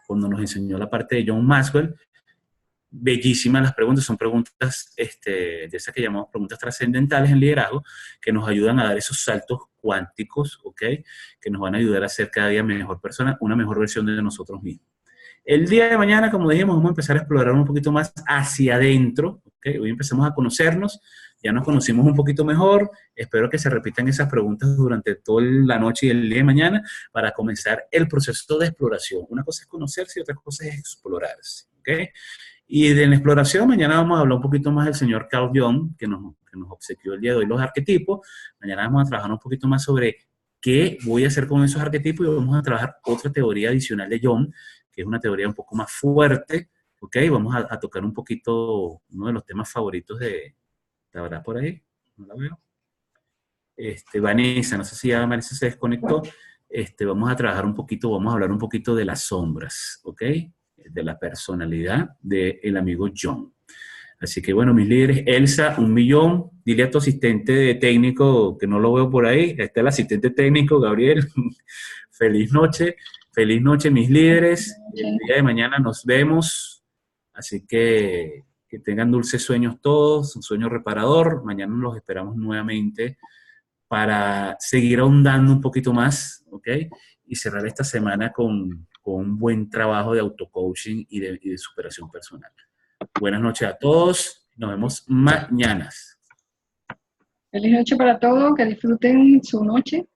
cuando nos enseñó la parte de John Maxwell. Bellísimas las preguntas, son preguntas de esas que llamamos preguntas trascendentales en liderazgo, que nos ayudan a dar esos saltos cuánticos, ¿ok? Que nos van a ayudar a ser cada día mejor persona, una mejor versión de nosotros mismos. El día de mañana, como dijimos, vamos a empezar a explorar un poquito más hacia adentro, ¿ok? Hoy empezamos a conocernos, ya nos conocimos un poquito mejor, espero que se repitan esas preguntas durante toda la noche y el día de mañana para comenzar el proceso de exploración. Una cosa es conocerse y otra cosa es explorarse, ¿ok? Y de la exploración, mañana vamos a hablar un poquito más del señor Carl Jung, que nos obsequió el día de hoy los arquetipos. Mañana vamos a trabajar un poquito más sobre qué voy a hacer con esos arquetipos y vamos a trabajar otra teoría adicional de Jung, que es una teoría un poco más fuerte, ¿ok? Vamos a tocar un poquito uno de los temas favoritos ¿la verdad por ahí? No la veo. Vanessa, no sé si ya Vanessa se desconectó. Vamos a trabajar un poquito, vamos a hablar un poquito de las sombras, ¿ok? De la personalidad del amigo John. Así que bueno, mis líderes, Elsa, 1.000.000, dile a tu asistente técnico, que no lo veo por ahí, está el asistente técnico, Gabriel, feliz noche, Feliz noche, mis líderes. El día de mañana nos vemos. Así que tengan dulces sueños todos, un sueño reparador. Mañana los esperamos nuevamente para seguir ahondando un poquito más, ¿ok? Y cerrar esta semana con un buen trabajo de auto-coaching y de superación personal. Buenas noches a todos. Nos vemos mañana. Feliz noche para todos, que disfruten su noche.